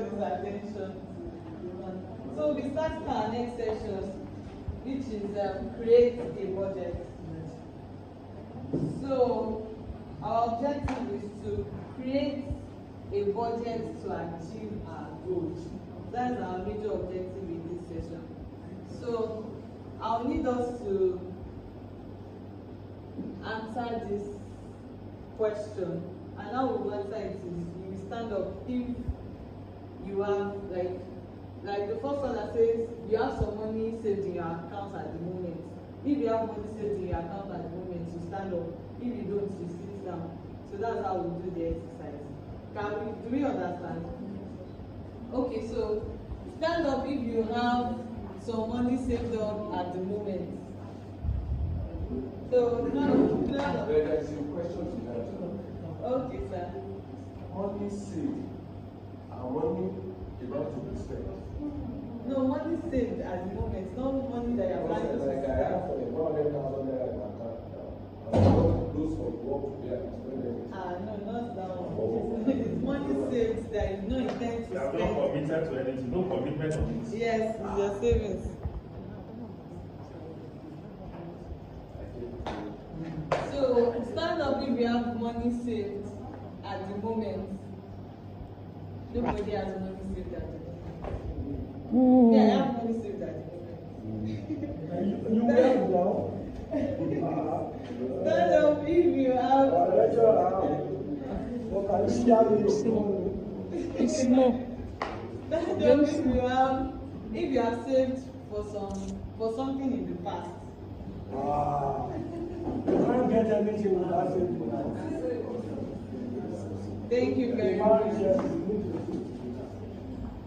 his attention. So we start our next session, which is create a budget. So our objective is to create a budget to achieve our goals. That's our major objective in this session. So I'll need us to answer this question, and how we will answer it is you will stand up if you have like the first one that says you have some money saved in your account at the moment. If you have money saved in your account at the moment, you stand up. If you don't, you sit down. So that's how we do the exercise. Do we understand? Okay, so stand up if you have some money saved up at the moment. So there is a question to that. Okay, sir. Money saved and money about to be spent. No, money saved at the moment, not money that you're planning to spend. Like I have for 100,000 naira in my account now. Those for work there and spend it. No, not that one. It's money saved that you don't intend to spend. You have not committed to anything, no commitment on it. Yes, it's your savings. So stand up if you have money saved at the moment. Nobody has money saved at the moment. Yeah, I have money saved at the moment. You will now. Stand up if you have. It's more. Stand up if you have saved for something in the past. You can't get anything without saving. Thank you very much.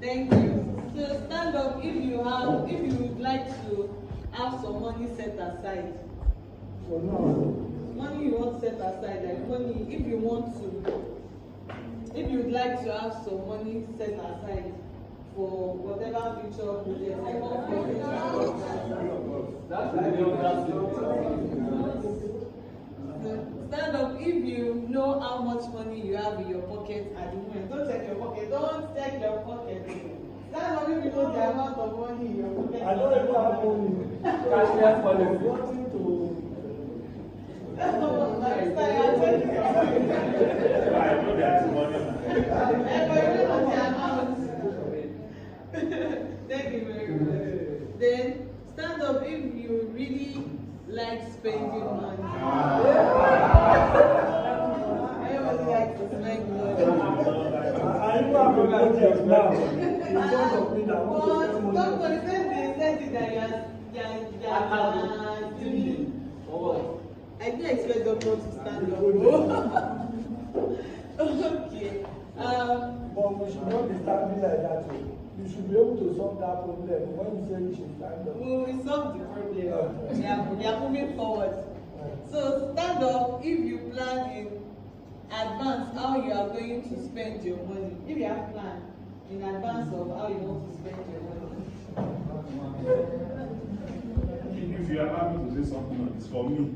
Thank you. So stand up if you would like to have some money set aside. Money you want set aside, like money if you would like to have some money set aside for whatever future project, like stand up if you know how much money you have in your pocket at the moment. Don't check your pocket. Don't check your pocket. Stand up if you know the amount of money in your pocket. I don't even have money. Cashless money. Wanting to. Marista, you are checking your pocket. I know there is money. Thank you very much. Then stand up if you really like spending money. Everybody likes to spend money. I even have a budget now. In front of me that wants to spend money. Don't consent they said it that you are doing. I didn't expect doctor to stand up. Okay. But we should not be standing like that. You should be able to solve that problem when you say you should stand up. We will solve the problem. We are moving forward. So stand up if you plan in advance how you are going to spend your money. If you have planned in advance of how you want to spend your money. If you allow me to say something on this, for me,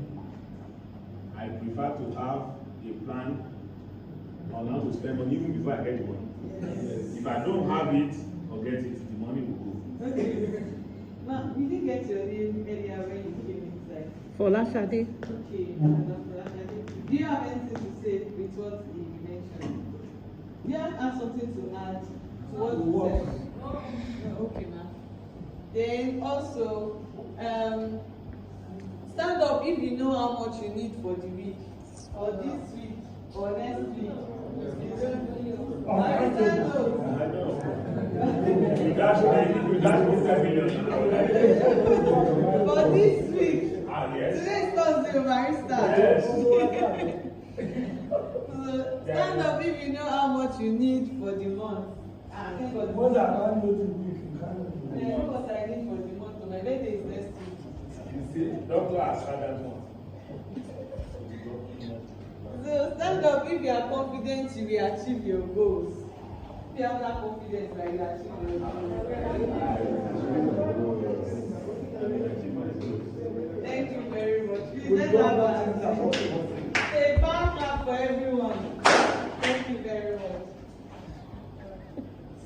I prefer to have a plan on how to spend money even before I get the money. Yes. If I don't have it or get it, the money will go. Okay. Now, we didn't get your name earlier when you came inside. Folashade. Okay, Madam Folashade. Do you have anything to say with what he mentioned? Do you have something to add to what he said? No, okay, ma'am. Then also, stand up if you know how much you need for the week, or this week, or next week. I know. You dash me 10 million. For this week. Yes. Today is Thursday, Marista. Yes. So stand up if you know how much you need for the month. What I can't do to week, you can't do. I know what I need for the month. My birthday is next week. You see, doctor has had that one. So stand up if you are confident you will achieve your goals. If you have that confidence that you will achieve your goals. Thank you very much. Please let's have a pound clap for everyone. Thank you very much.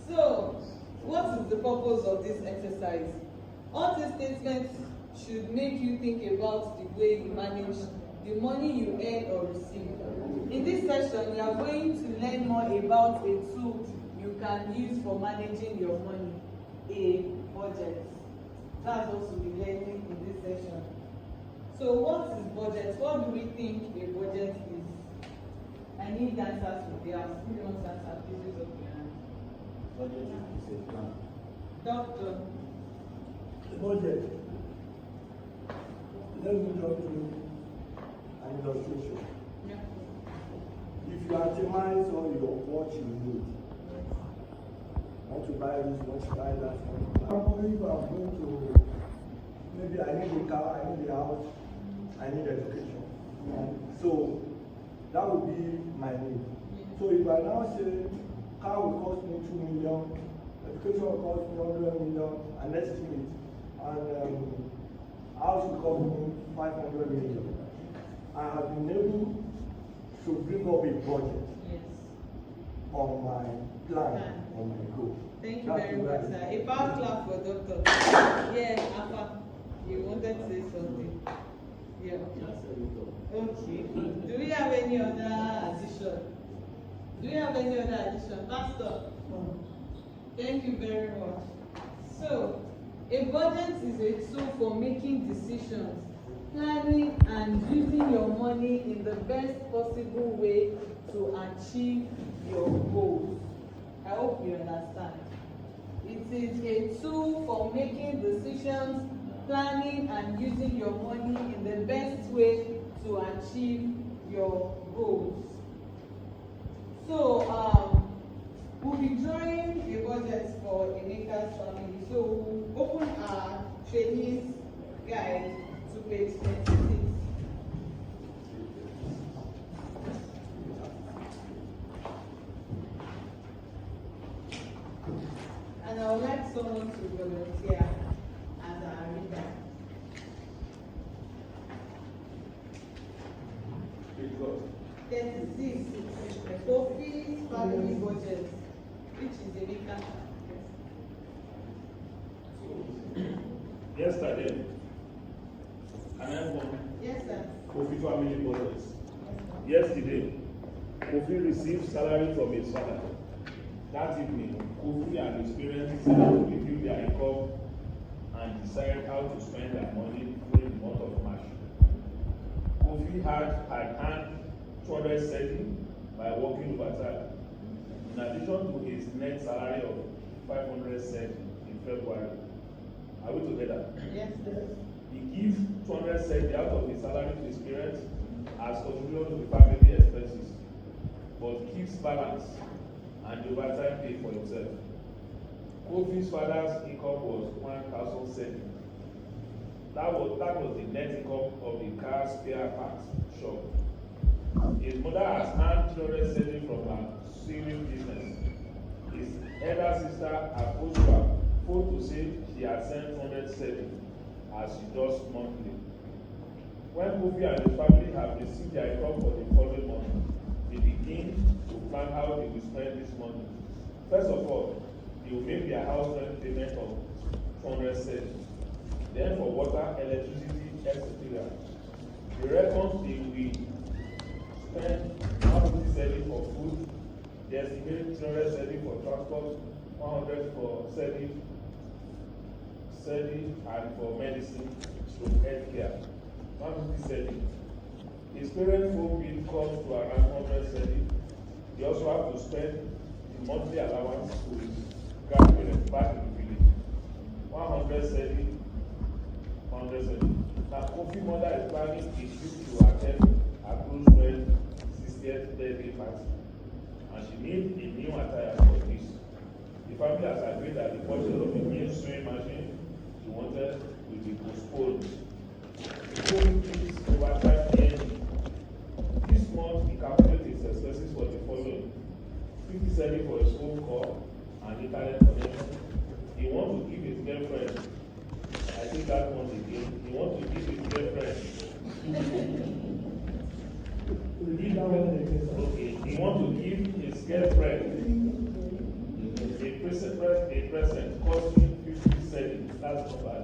So what is the purpose of this exercise? All these statements should make you think about the way you manage the money you earn or receive. In this session, we are going to learn more about a tool you can use for managing your money, a budget. That's what we'll be learning in this session. So what is budget? What do we think a budget is? I need answers from the house. Who wants to answer? Please raise up your hand. Budget is a plan. Doctor. The budget. Let me just do an illustration. Yeah. If you itemize all your what you need, want to buy this, want to buy that, probably if I'm going to, maybe I need a car, I need a house, I need education. So that would be my need. So if I now say car will cost me 2 million, education will cost me 100 million, an estimate, and house will cost me 500 million. I have been able to bring up a budget on my plan, on my goal. Thank you very much, sir. A power clap for Doctor. Yeah, Alpha, you wanted to say something. Yeah. Okay. Do we have any other addition? Do we have any other addition? Pastor? Thank you very much. So, a budget is a tool for making decisions, planning and using your money in the best possible way to achieve your goals. I hope you understand. It is a tool for making decisions, planning and using your money in the best way to achieve your goals. So, we'll be drawing a budget for Emeka's family. So we'll open our trainees guide to page 26. And I would like someone to volunteer as our reader. This is Kofi's family budget, which is Emeka. Yesterday, can I come? Yes, sir. Kofi family budget. Yesterday, Kofi received salary from his father. That evening, Kofi and his parents reviewed their income and decided how to spend their money during the month of March. Kofi had earned 270 by working overtime, in addition to his net salary of 570 in February. Are we together? Yes, sir. He gives 270 out of his salary to his parents as contribution to the family expenses, but keeps balance and the overtime pay for himself. Kofi's father's income was 1,070. That was the net income of the car spare parts shop. His mother has earned 270 from her sewing business. His elder sister approached her phone to say she had sent 270 as she does monthly. When Kofi and his family have received their income for the following month, they begin to plan how they will spend this money. First of all, they will make their house rent payment of 270. Then for water, electricity, etc. They reckon they will spend 150 for food, they estimate 370 for transport, 100 for serving and for medicine to healthcare. 150. His parents' phone bill comes to around 170. They also have to spend the monthly allowance to his grandparents back in the village. 170. Now, Kofi's mother is planning a trip to attend her close friend's 60th birthday party, and she needs a new attire for this. The family has agreed that the purchase of the new sewing machine she wanted will be postponed. Kofi keeps overtime earning. This month, he calculates his expenses for the following: 50 for his phone call and internet connection. He wants to give his girlfriend. I think that one again. He wants to give his girlfriend. Okay. He wants to give his girlfriend a present costing 50 cedis, that's not bad.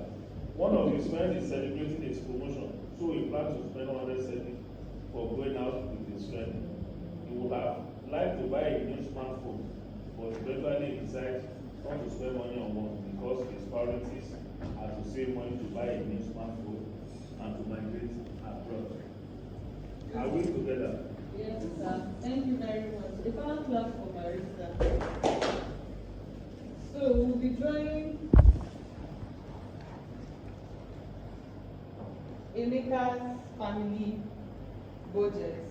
One of his friends is celebrating his promotion, so he plans to spend 100 cedis for going out with his friend. He would have liked to buy a new smartphone, but eventually decides not to spend money on one because his priorities are to save money to buy a new smartphone and to migrate abroad. Are we together? Yes, sir. Thank you very much. A power clap for Marisa. So we'll be drawing Emeka's family budget.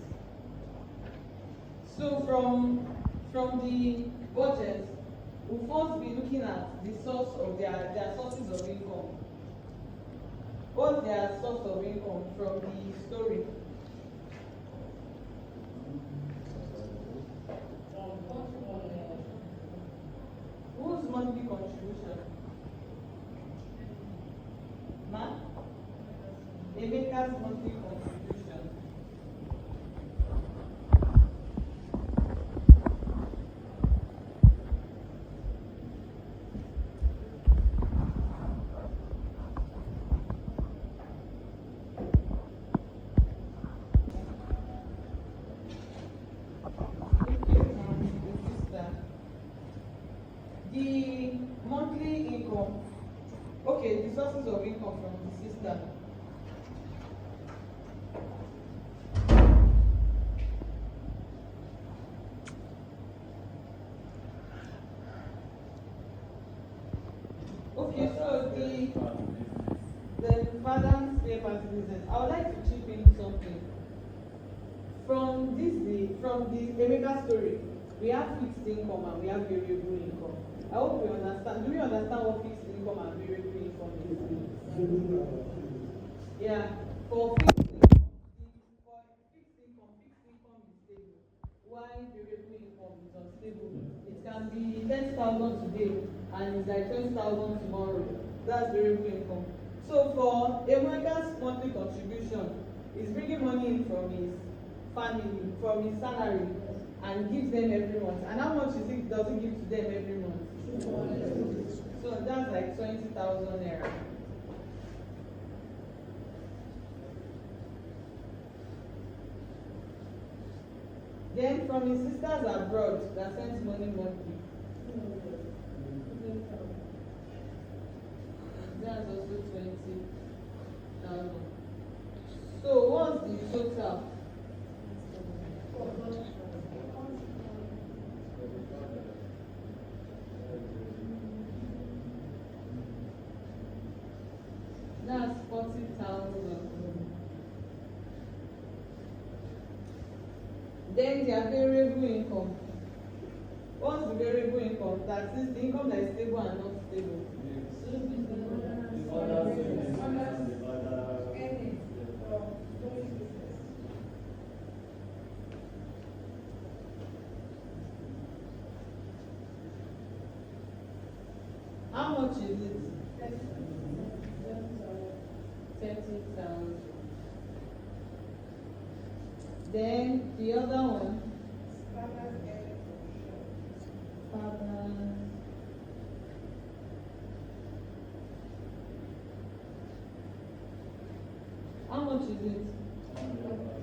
So from the budget, we'll first be looking at the source of their sources of income. What's their source of income from the story? Whose monthly contribution? Ma? Emeka's monthly contribution. The monthly income, okay, the sources of income from the sister. Okay, so the father's spare parts business. I would like to chip in something. From the Emeka story, we have fixed income and we have variable income. I hope we understand. Do we understand what fixed income and variable income is? Yeah. For fixed income is stable. Why variable income is unstable? It can be 10,000 today and it's like 20,000 tomorrow. That's variable income. So for Emeka's monthly contribution, he's bringing money in from his family, from his salary, and gives them every month. And how much does he give to them every month? So that's like 20,000 naira. Then from his sisters abroad that sends money monthly. That's also 20,000. So what's the total? That's 40,000. Then their variable income. What's the variable income? That is the income that is stable and not stable. How much is it? 30,000. Then the other one. How much is it? 100,000.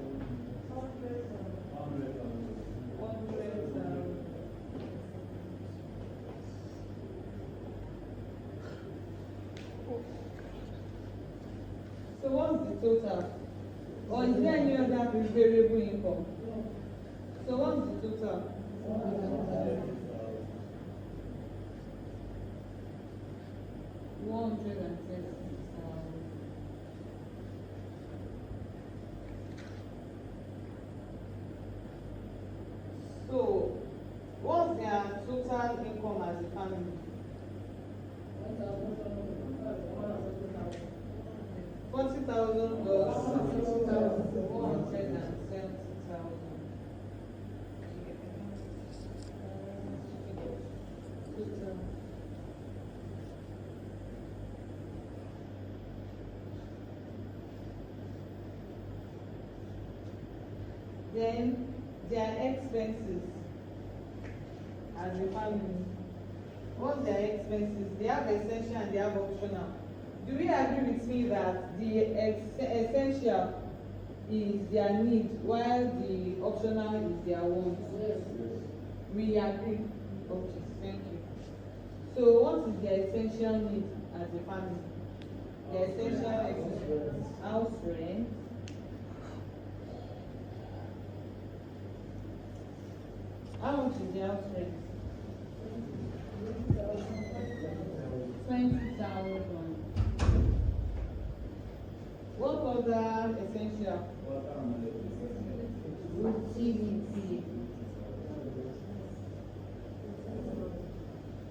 So what's the total? Or is there any other variable income? So what's the total? 130,000. So what's their total income as a family? 40,000 plus 170,000. Then their expenses as a family. What's their expenses? They have essential and they have optional. Do we agree with me that the essential is their need while the optional is their want? Yes. We agree. Okay, thank you. So what is their essential need as a family? Their essential house rent. How much is the house rent? 20,000. What other essential? Utility.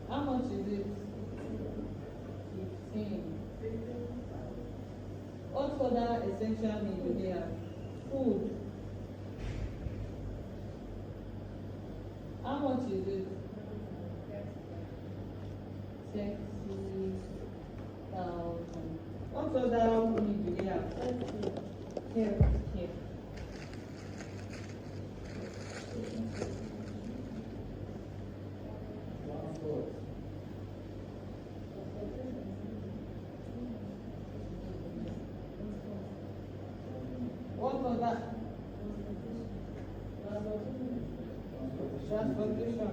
How much is it? 15. What other essential need do they have? Food. How much is it? 30,000. What other need do they have? Here. What other? Transportation.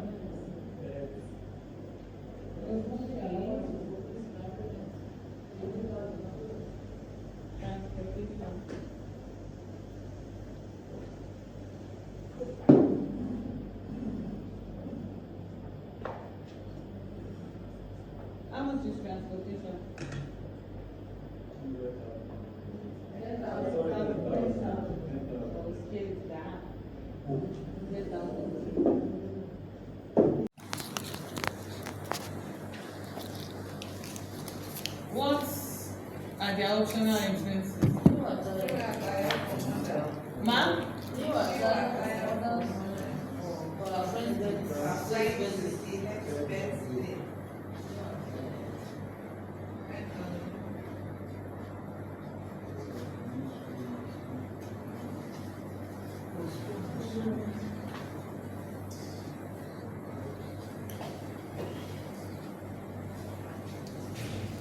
How much is transportation? What are the optional expenses? Ma'am?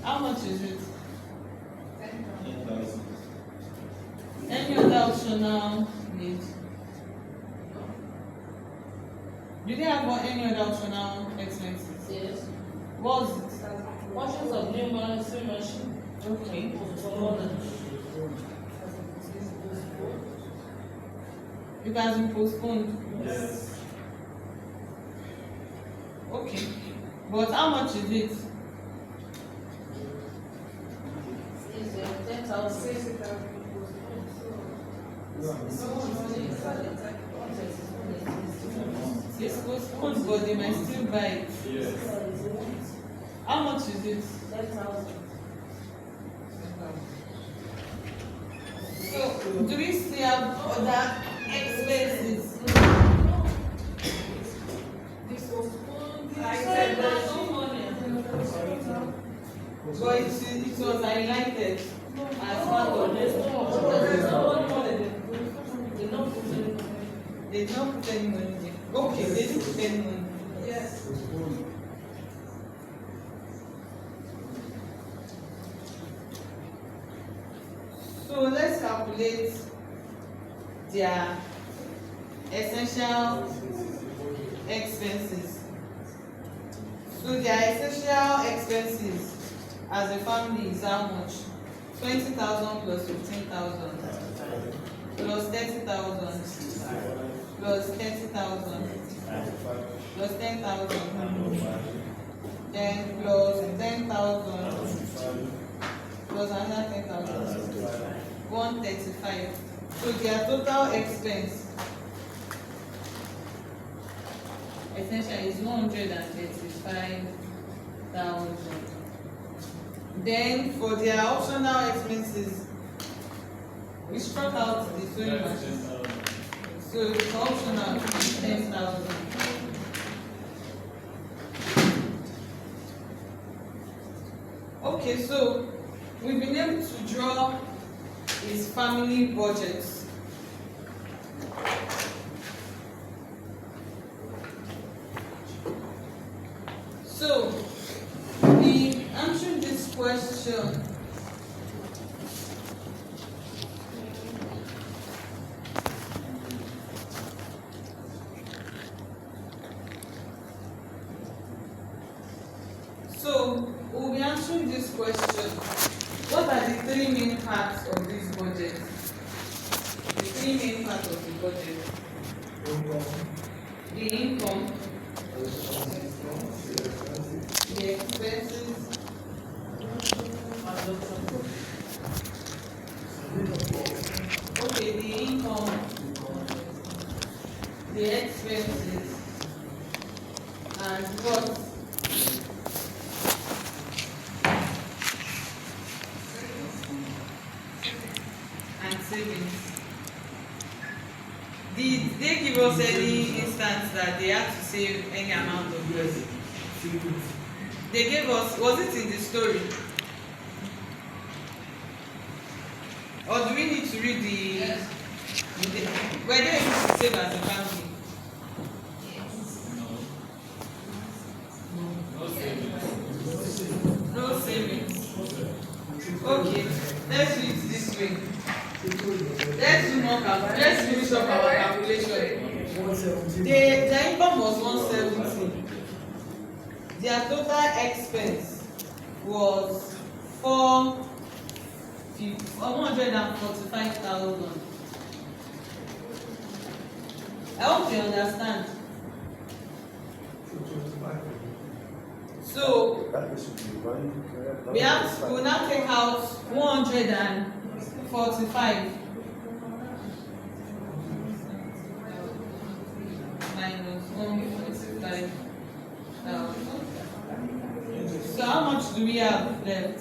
How much is it? Any other optional need? Do they have any other optional expenses? Yes. What was it? Portions of new sewing machine. Okay. It has been postponed. Yes. Okay. But how much is it? Is 10,000. It's postponed, but they might still buy it. Yes. How much is it? 10,000. So, do we still have other expenses? This was I said that no money. But it was highlighted as part of this. They did not put any money there. Okay, they didn't put any money. Yes. So let's calculate their essential expenses. So their essential expenses as a family is how much? 20,000 plus 15,000 plus 30,000 plus 30,000 plus 10,000 then plus 10,000 plus another 10,000 135. So their total expense essentially is 135,000. Then for their optional expenses, we struck out the sewing machine. So it's optional 10,000. Okay, so we've been able to draw his family budget. So question. So we'll be answering this question. What are the three main parts of this budget? The three main parts of the budget. The income, the expenses, okay, the income, the expenses, and what? And savings. Did they give us any instance that they had to save any amount of money? They gave us, was it in the story? Or do we need to read the, were they able to save as a family? No savings. Okay, let's read it this way. Let's do more let's finish up our calculation. The income was 170. Their total expense was 145,000. I hope you understand. So we will now take out 145 minus 145,000. So how much do we have left?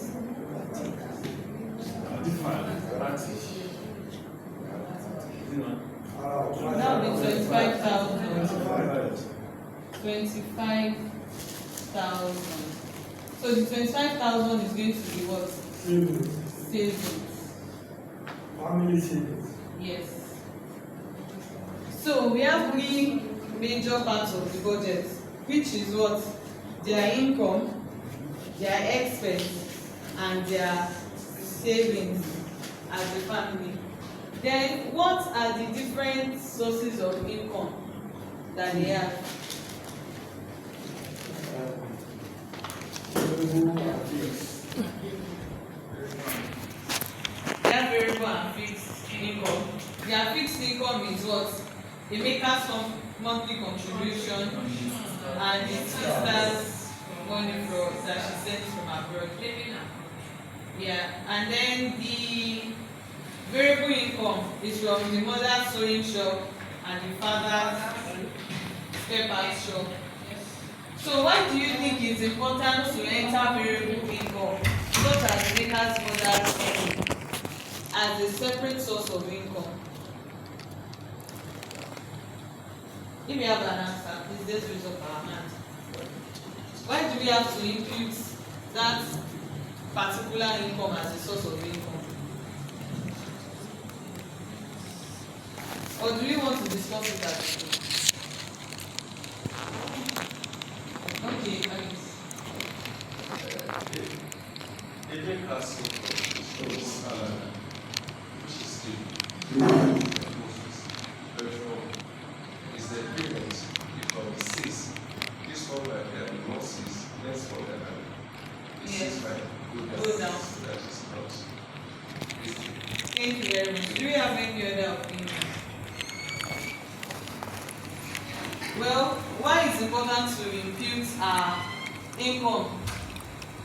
That will be 25,000. 25,000. So the 25,000 is going to be what? Savings. Family savings. Yes. So we have three major parts of the budget, which is what? Their income, their expense, and their savings as a family. Then what are the different sources of income that they have? They have variable and fixed income. Their fixed income is what? They make us some monthly contribution and the sisters money for that she sends from abroad. Yeah, and then the variable income is from the mother's sewing shop and the father's spare parts shop. So why do you think it's important to enter variable income, such as maker's mother's sewing, as a separate source of income? If you have an answer, please just raise up our hand. Why do we have to impute that particular income as a source of income? Or do we want to discuss it as a group? Okay, Alice. They make us which is the therefore is the payment from 6. This one right here, the 1 6, next one right here. The 6 right Go down. That is not. Thank you very much. Do we have any other opinion? Well, why it's important to impute our income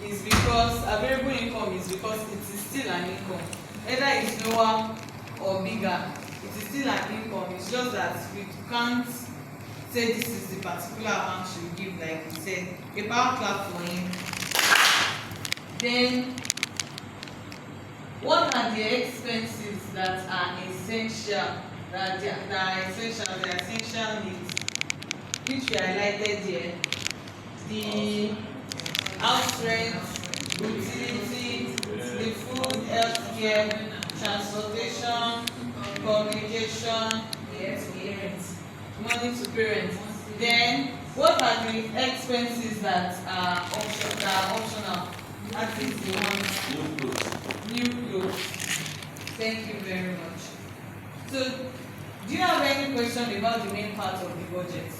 is because our variable income is because it is still an income. Either it's lower or bigger, it is still an income. It's just that we can't say this is the particular amount you give, like we said. A power clap for him. Then, what are the expenses that are essential? That are essential, the essential needs, which we highlighted here. The house rent, utilities, the food, healthcare, transportation, communication, money to parents. Then, what are the expenses that are optional? At least you want New clothes. new clothes. Thank you very much. So, do you have any question about the main part of the budget?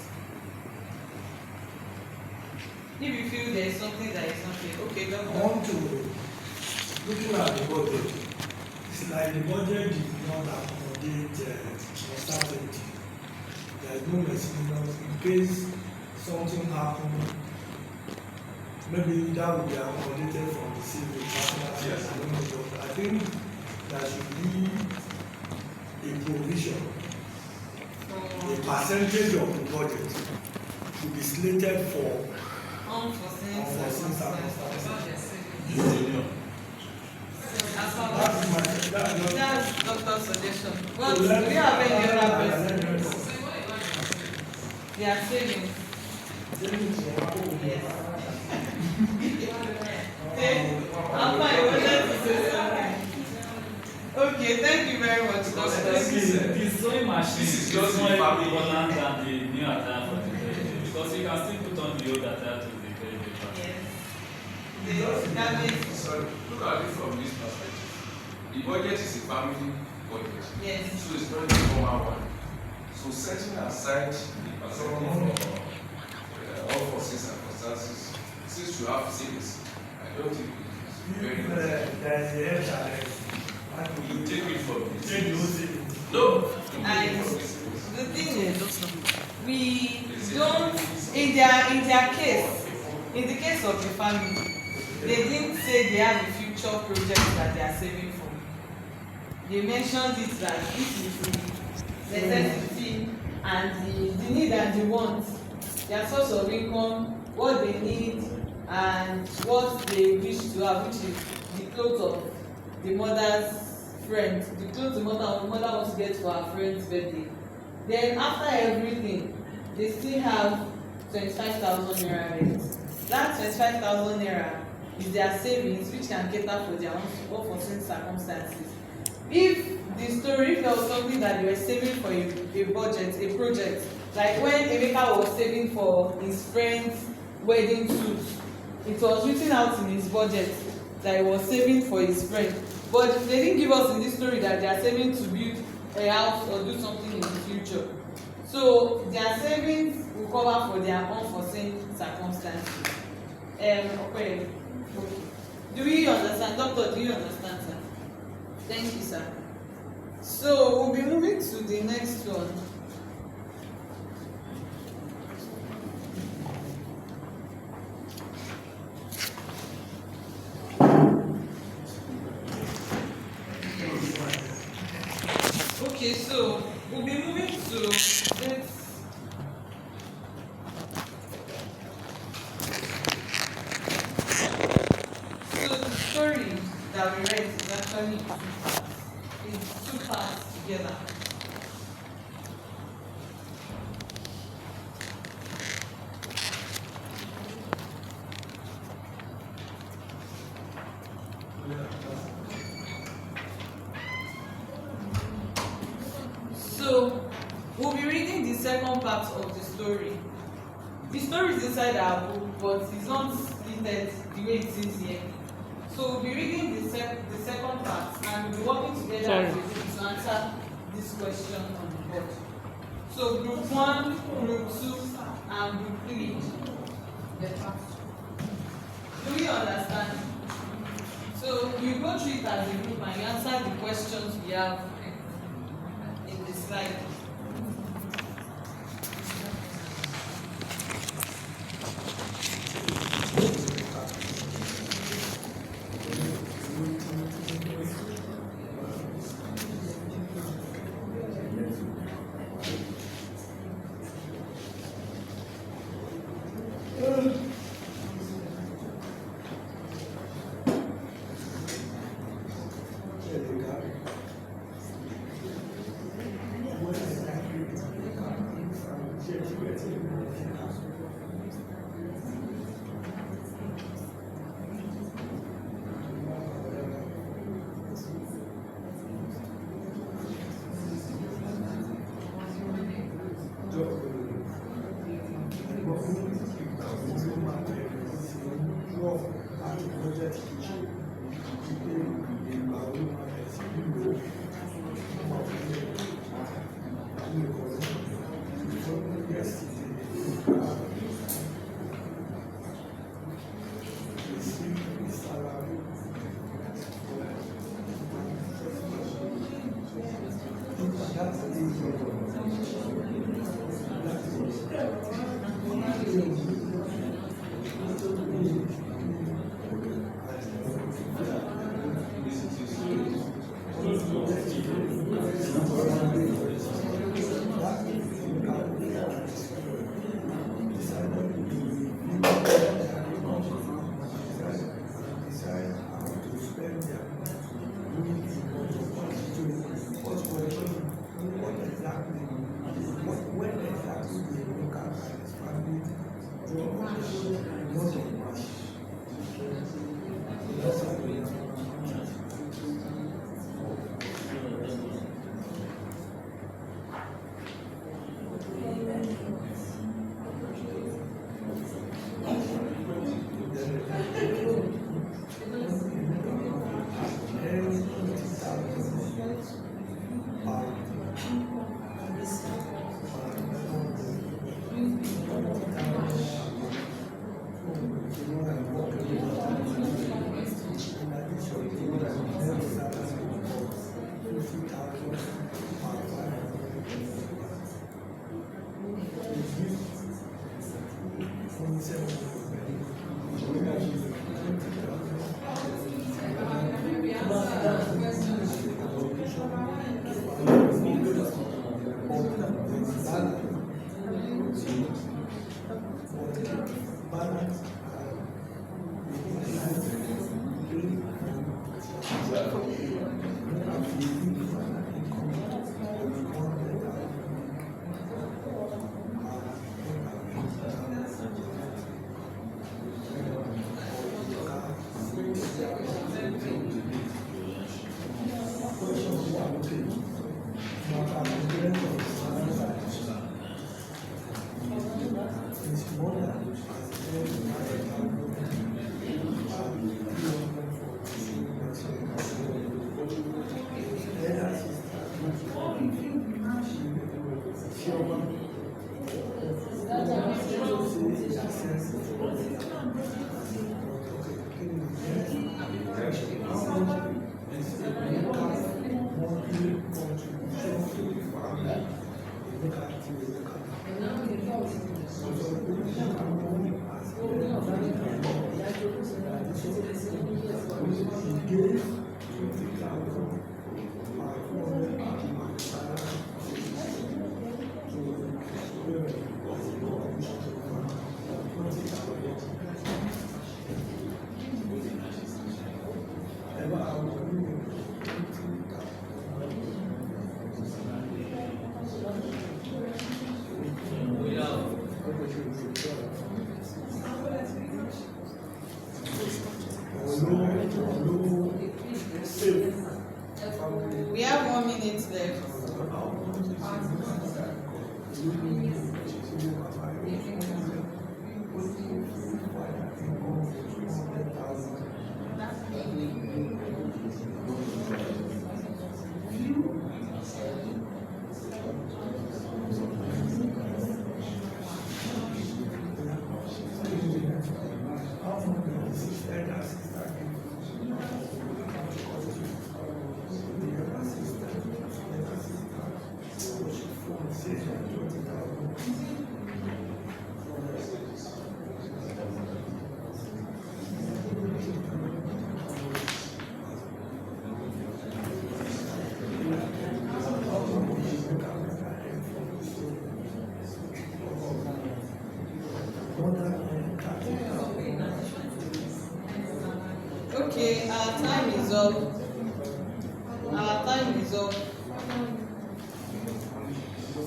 If you feel there is something that is not clear, okay, I doctor. want to, looking at the budget, it's like the budget did not accommodate uncertainty. There is no mechanism in case something happens. Maybe that will be accommodated from the civil personal. Yes. I don't know, but I think there should be a provision, a percentage of the budget to be slated for Unforeseen unforeseen circumstances. Union. As far That's as my, that's that's doctor's suggestion. What So do let- you have any other let- question? They are saving. Yes. I'm fine. You wanted to say something. Okay, thank you very much, doctor. The sewing machine This is is just more the family. important than the new attire for the baby because you can still put on the old attire to the baby. Yes. That is, Sorry, look at it from this perspective. The budget is a family budget. yes. So it's not a formal one. So setting aside the percentage for unforeseen circumstances, since you have savings, I don't think it's very good. there is a health challenge. You take it from the Take the whole savings. thing. No, you take I- it from the savings. The thing is, we don't, in the case of the family, they didn't say they have a future project that they are saving for. They mentioned it that this is the necessity and the need and the want, their source of income, what they need and what they wish to have, which is the clothes of the mother's friend, the clothes the mother wants to get for her friend's birthday. Then after everything, they still have 25,000 naira left. That 25,000 naira is their savings, which can cater for their unforeseen circumstances. If there was something that they were saving for a budget, a project, like when Emeka was saving for his friend's wedding suit, it was written out in his budget that he was saving for his friend. But they didn't give us in this story that they are saving to build a house or do something in the future. So their savings will cover for their unforeseen circumstances. Okay. Do we understand? Doctor, do you understand, sir? Thank you, sir. So we'll be moving to the next one. Okay, so we'll be moving to this. So the story that we read is actually two parts together. So we'll be reading the second part of the story. The story is inside our book, but it's not listed the way it is here. So we'll be reading the second part and we'll be working together as a group to answer this question on the board. So group 1, group 2, and group 3. Do we understand? So you go through it as a group and you answer the questions we have in the slide. àti budget kitchen wípé ìgbà orí máa bẹ̀rẹ̀ sí nílò ọmọ ìpínlẹ̀ ní ìkọ̀rọ̀ ìfọ́n yẹ́sì sí ìsàlàyé. We have 1 minute left. Okay, our time is up. Our time is up.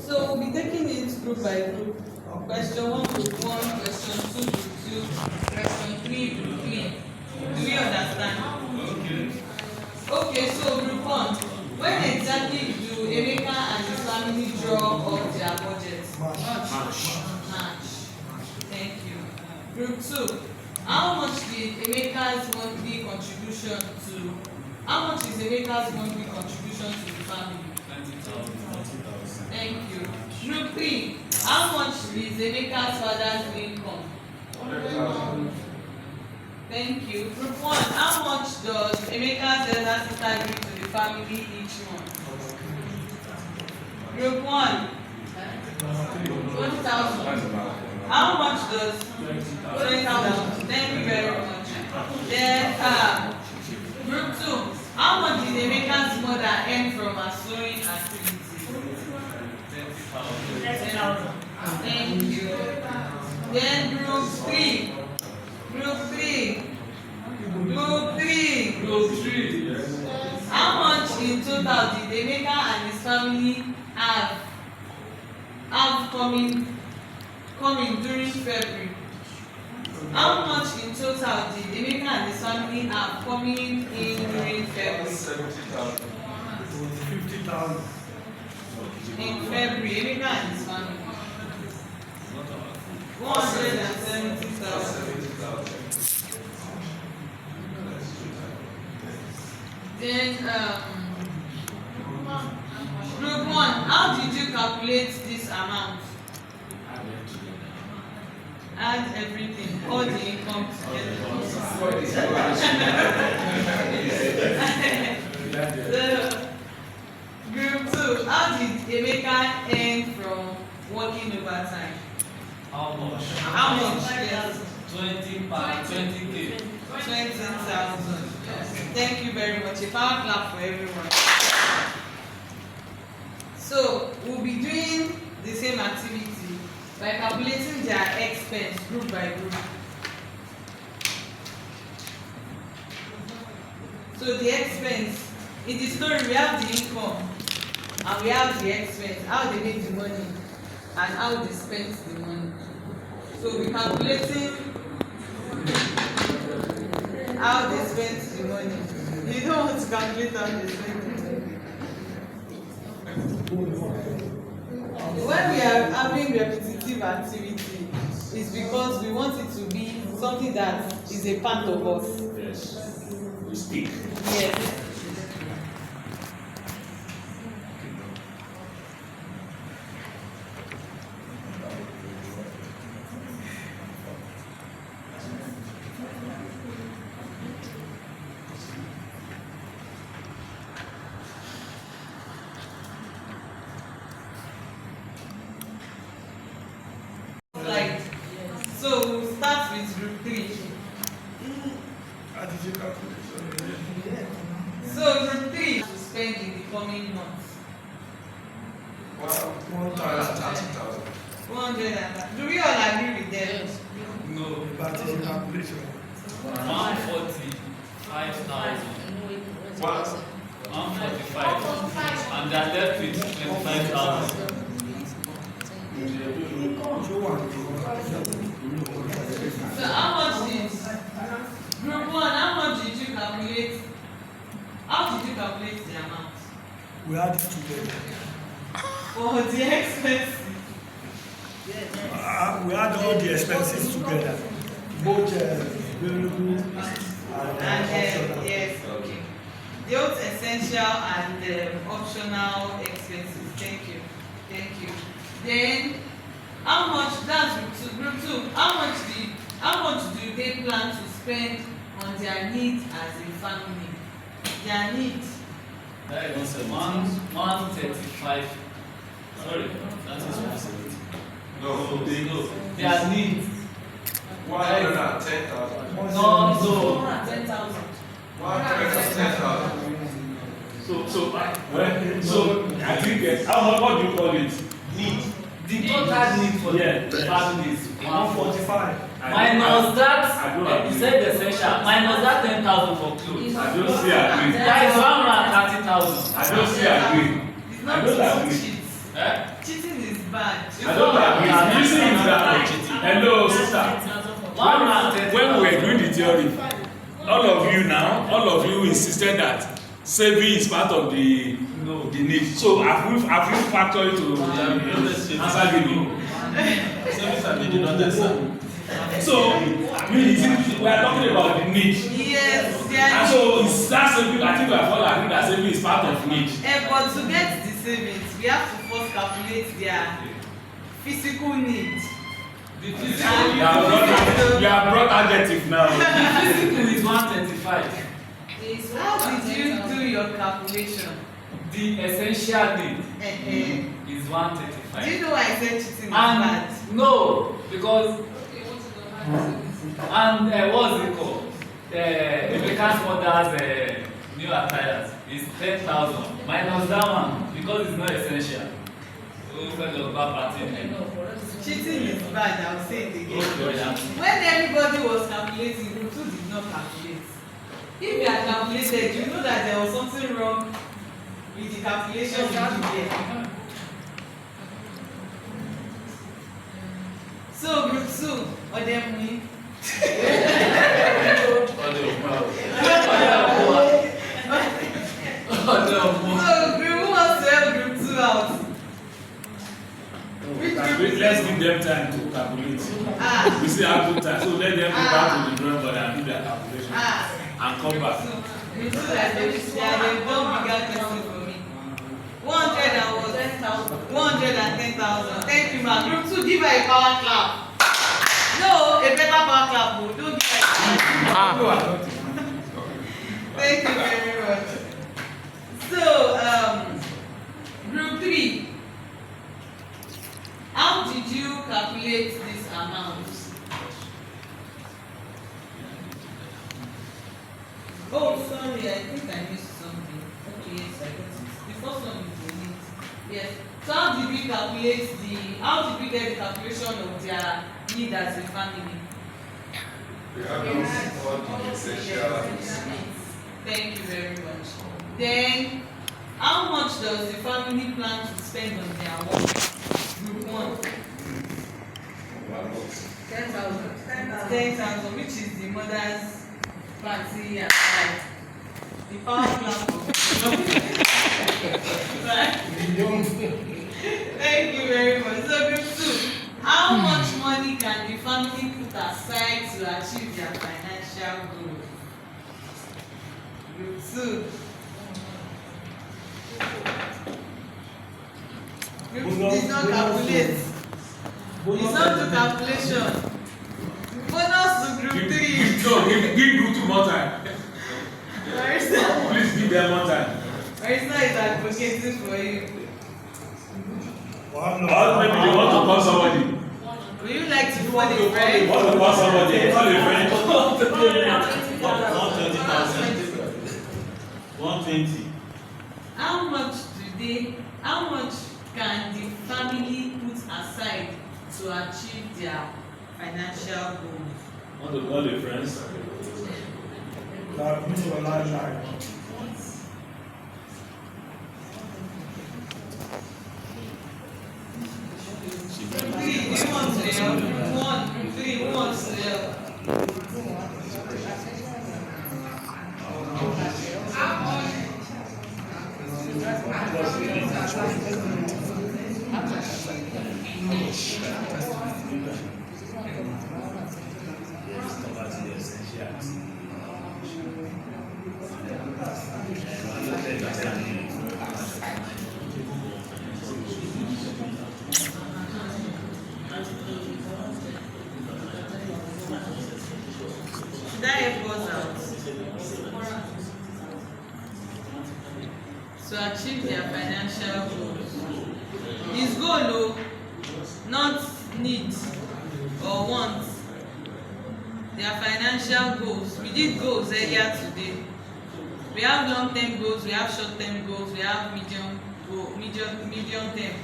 So we'll be taking it group by group. Question 1 group 1, question 2 group 2, question 3 group 3. Do we understand? Okay, so group 1. When exactly do Emeka and his family draw up their budget? March. Thank you. Group 2. How much did Emeka contribution to? How much is Emeka's monthly contribution to the family? 20,000. Thank you. Group 3. How much is Emeka's father's income? 100,000. Thank you. Group 1. How much does Emeka's elder sister bring to the family each month? Group 1. 20,000. How much does 20,000? Thank you very much. Then group 2. How much did Emeka's mother earn from her sewing activity? 10,000. Thank you. Then group 3. Group 3. Group 3. Group 3. How much in total did Emeka and his family have coming during February? How much in total did Emeka and his family have coming in during February? 70,000. 50,000. In February, Emeka and his family. 170,000. 70,000. Then group 1. How did you calculate this amount? Add everything, all the income together. So, group 2. How did Emeka earn from working overtime? How much? How much? Yes. 20K. 20,000. Thank you very much. A power clap for everyone. So we'll be doing the same activity by calculating their expense group by group. So the expense, in the story we have the income and we have the expense, how they make the money and how they spend the money. So we're calculating how they spend the money. You don't want to calculate how they spend the money. When we are having repetitive activity, it's because we want it to be something that is a part of us. Yes. We speak. Yes. Like, so we'll start with group 3. How did you calculate? So group 3 to spend in the coming months. 130,000. 100. Do we all agree with them? No. But it's a calculation. 145,000. What? 145. And they are left with 25,000. So how much did group 1, how much did you calculate? How did you calculate the amount? We had it together. For the expenses. We had all the expenses together. Both variable and optional. Yes, okay. Both essential and optional expenses. Thank you. Thank you. Then, how much? That's group 2. How much do they plan to spend on their needs as a family? Their needs. That is 135. Sorry, that is 170. No. Their needs. 110,000. No. 10,000. 110,000. So I think what do you call it? Need. The total need for the family is 145. minus that. I don't agree. You said essential. Minus that 10,000 for clothes. I don't see agree. That is 130,000. I don't see agree. It's I not don't to agree. cheat. Eh? Cheating is bad. I don't agree. The reason is that hello sister. When we were doing the theory, all of you insisted that saving is part of the need. So have you factored it to answer the need? So We are talking about the need. Yes, they are And so it's that saving, I think we have all agreed that saving is part of need. But to get the savings, we have to first calculate their physical need. The physical, you have brought adjective now. The physical is 135. How did you do your calculation? The essential need is 135. Do you know why I said cheating is bad? No, because what's it called? American mother's new attires is 10,000 minus that one because it's not essential. Cheating is bad, I'll say it again. When everybody was calculating, group 2 did not calculate. If you had calculated, you know that there was something wrong with the calculation you did there. So group 2, Odemuni. So group who wants to help group 2 out? Let's give them time to calculate. We still have good time, so let them go back to the drawing board and do their calculation and come back. Group 2 like they've done bigger question for me. 110,000. Thank you, ma. Group 2, give her a power clap. No, a better power clap. Don't give her a clap. Thank you very much. So, group 3. How did you calculate this amount? Oh, sorry, I think I missed something. Okay, yes, I got it. The first one is the need. Yes. So how did we get the calculation of their need as a family? We have all the essentials. Thank you very much. Then, how much does the family plan to spend on their work? Group 1. 10,000. 10,000, which is the mother's fancy and right. The power plant. Right. Thank you very much. So group 2, how much money can the family put aside to achieve their financial goals? Group 2. Group 2 did not calculate. It's not to calculation. Bonus to group 3. No, give group 2 more time. Marisa. Please give them more time. Marisa is advocating for you. Or maybe they want to call somebody. Would you like to call a friend? Want to call somebody? Call a friend. 120. How much can the family put aside to achieve their financial goals? Want to call a friend? Three, who wants to help? 1, 3, who wants to help? Should I help us out? To achieve their financial goals. His goal, though, not need or want. Their financial goals. We did goals earlier today. We have long-term goals, we have short-term goals, we have medium term.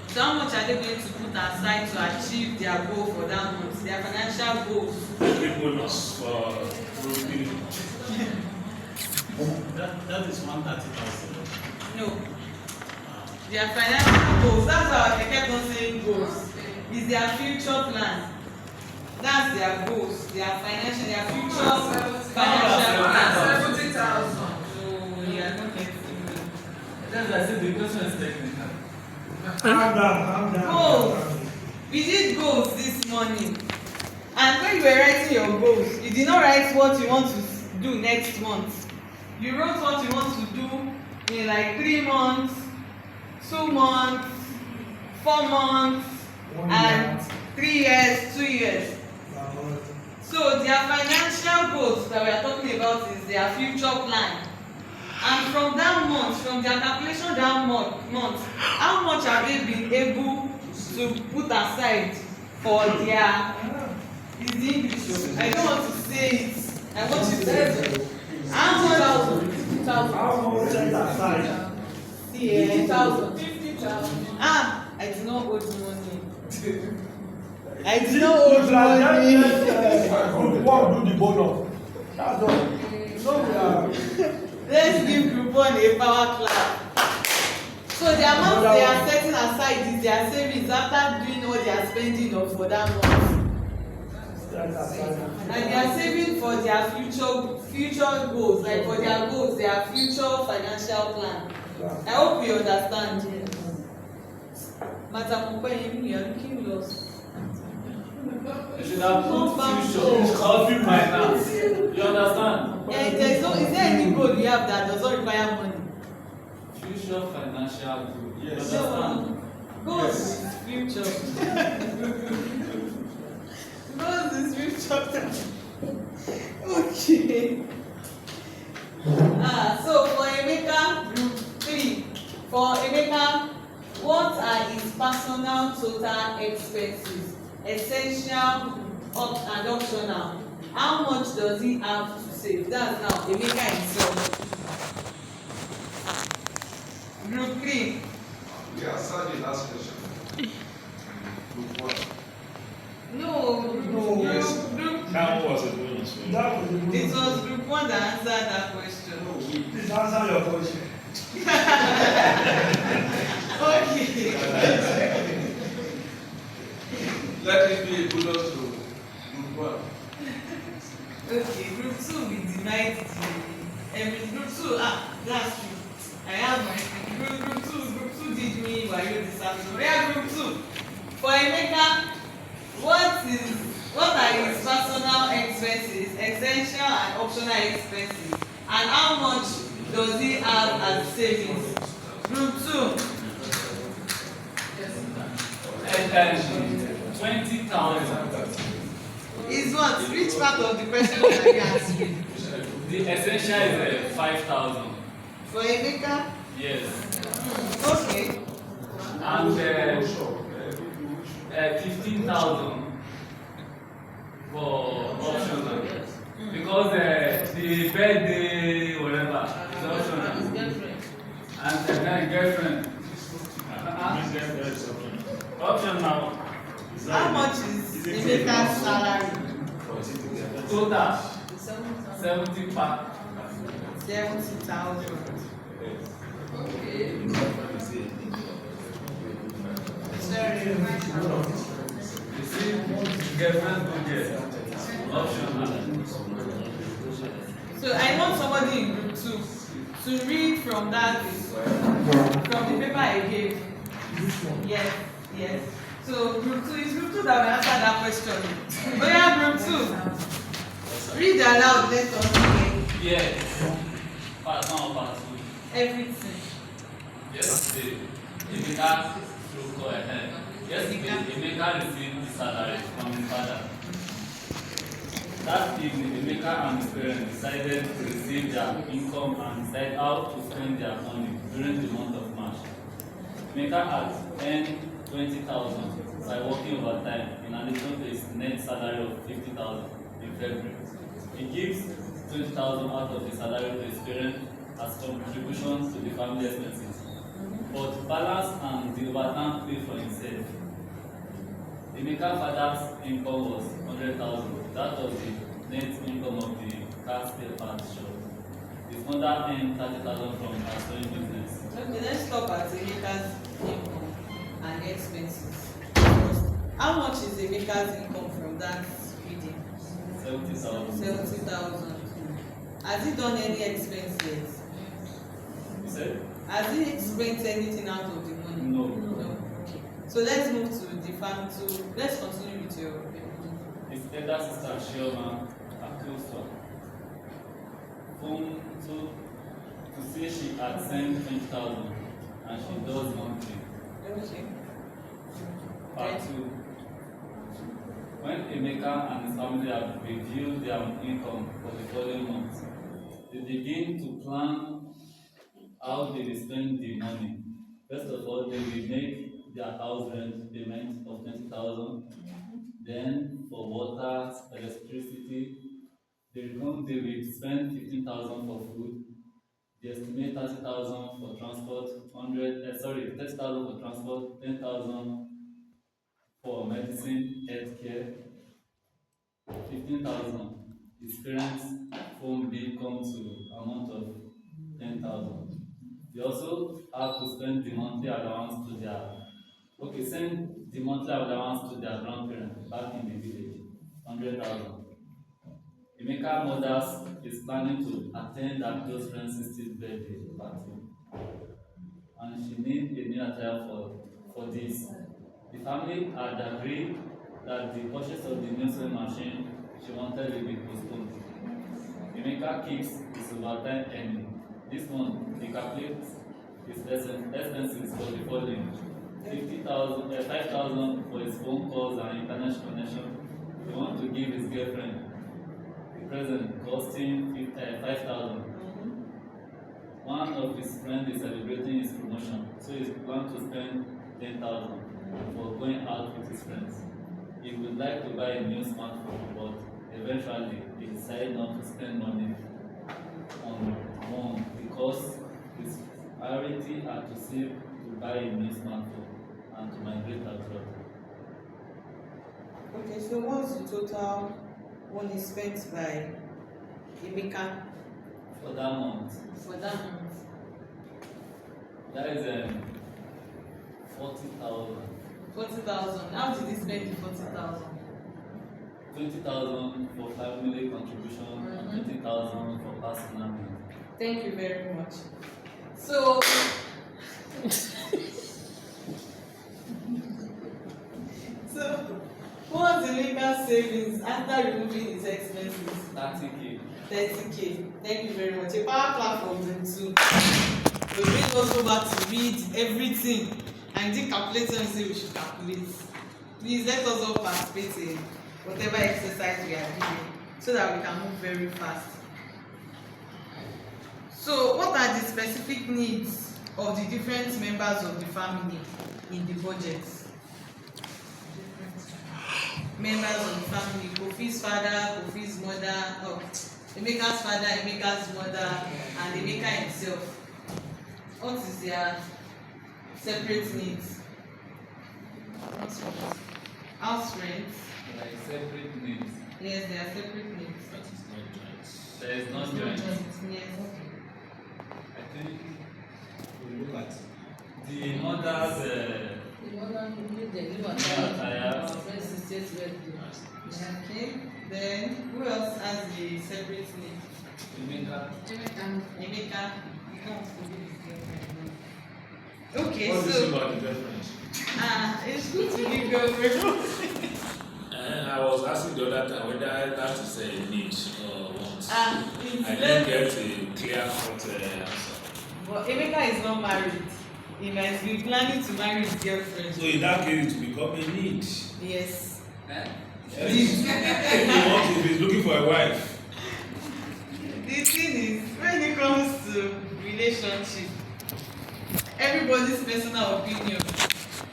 So how much are they going to put aside to achieve their goal for that month? Their financial goals. Bonus for group 3. That is 130,000. No. Their financial goals, that's why I kept on saying goals. Is their future plan. That's their goals, their financial, their future financial plan. 70,000. So yeah, not getting me. That's why I said the question is technical. Calm down. Goals. We did goals this morning. And when you were writing your goals, you did not write what you want to do next month. You wrote what you want to do in like 3 months, 2 months, 4 months, and 3 years, 2 years. So their financial goals that we are talking about is their future plan. And from that month, from their calculation that month, how much have they been able to put aside for their, is the English? I don't want to say it. I want you to say it. How much? 50,000. How much set aside? See, 50,000. Ah, I do not owe the money. I do not owe the money. Group one do the bonus. That's all. So we are. Let's give group one a power clap. So the amount they are setting aside is their savings after doing what they are spending on for that month. And they are saving for their future goals, like for their goals, their future financial plan. I hope you understand. Madam Mokwe, you are looking lost. You should have put future, coffee finance. You understand? Yeah, is there any goal you have that does not require money? Future financial goal. You Yes. understand? Goals is future. Goals is future. Okay. So for Emeka, group 3. For Emeka, what are his personal total expenses? Essential and optional. How much does he have to save? That's now Emeka himself. Group 3. We answered the last question. Group 1. No. No. Group. That was a bonus. That was the bonus. It was group 1 that answered that question. Please answer your question. Okay. Let it be a bonus to Group 1. Okay, group 2 we denied the group 2, last week. I have my group 2 did me while you decided. We are group 2. For Emeka, what are his personal expenses, essential and optional expenses, and how much does he have as savings? Group 2. 20,000. Is what? Which part of the question are you answering? The essential is 5,000. For Emeka? Yes. Okay. And 15,000 for optional. Because the birthday, whatever, is optional. And then girlfriend. Optional. How much is Emeka's salary? Total 70 pack. 70,000. Okay. Sorry. You see, girlfriend go get optional. So I want somebody in group 2 to read from the paper I gave. Yes. So group 2 is group 2 that will answer that question. Oh yeah, group 2. Read aloud, let us hear. Yes. Part 1 or part 2. Everything. Yesterday, Emeka go ahead. Yesterday, Emeka received the salary from his father. That evening, Emeka and his parents decided to receive their income and decide how to spend their money during the month of March. Emeka had earned 20,000 by working overtime in addition to his net salary of 50,000 in February. He gives 20,000 out of his salary to his parents as contributions to the family expenses, but balance and the overtime pay for himself. Emeka's father's income was 100,000. That was the net income of the car spare parts shop. His mother earned 30,000 from her sewing business. Okay, let's stop at Emeka's income and expenses. How much is Emeka's income from that reading? 70,000. 70,000. Has he done any expense yet? You said? Has he spent anything out of the money? No. Okay. So let's move to the farm to let's continue with your his elder sister Shioma accused her phone to say she had sent 20,000 and she does monthly. Okay. Part 2. When Emeka and his family have reviewed their income for the following month, they begin to plan how they will spend the money. First of all, they will make their house rent payment of 20,000. Then for water, electricity, they will spend 15,000 for food. They estimate 30,000 for transport, 30,000 for transport, 10,000 for medicine, healthcare, 15,000. His parents' phone bill comes to amount of 10,000. They also have to spend the monthly allowance to send the monthly allowance to their grandparents back in the village, 100,000. Emeka Mothers is planning to attend her close friend's 60th birthday party, and she needs a new attire for this. The family had agreed that the purchase of the new sewing machine she wanted will be postponed. Emeka keeps his overtime earning. This month, he calculates his expenses for the following: 5,000 for his phone calls and internet connection. He wants to give his girlfriend the present costing 5,000. One of his friends is celebrating his promotion, so he plans to spend 10,000 for going out with his friends. He would like to buy a new smartphone, but eventually he decided not to spend money on one because his priority are to save to buy a new smartphone and to migrate abroad. Okay, so what's the total money spent by Emeka For that month, for that month? that is 40,000. 40,000. How did he spend the 40,000? 20,000 for family contribution and 20,000 for personal needs. Thank you very much. So, what's the legal savings after removing his expenses? 30K. 30K. Thank you very much. A power clap from them too. We bring us over to read everything. And the calculator say we should calculate. Please let us all participate in whatever exercise we are doing so that we can move very fast. So, what are the specific needs of the different members of the family in the budget? Members of the family, Kofi's father, Kofi's mother, Emeka's father, Emeka's mother, and Emeka himself. What is their separate needs? House rent. Like separate needs. Yes, they are separate needs. There is no joint. Yes. I think we look at the mother's attire. Okay. Then who else has the separate need? Emeka. Emeka. Okay, What do you so think about the girlfriend? it's good to give girlfriend. I was asking the other time whether that is a need or want. I It's didn't get a clear cut answer. But Emeka is not married. He might be planning to marry his girlfriend. So in that case, it will become a need. Yes. If he's looking for a wife. The thing is, when it comes to relationship, everybody's personal opinion,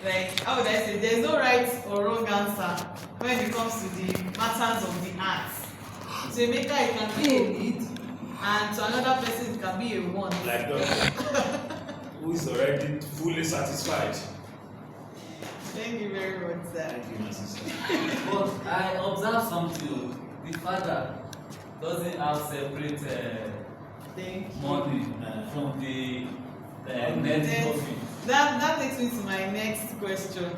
like how would I say, there's no right or wrong answer when it comes to the matters of the heart. To Emeka, it can be a need, and to another person, it can be a want. Like that. Who is already fully satisfied. Thank you very much, sir. Thank you, my sister. But I observed something. The father doesn't have separate Thank you. money from the net Then, profit. that takes me to my next question.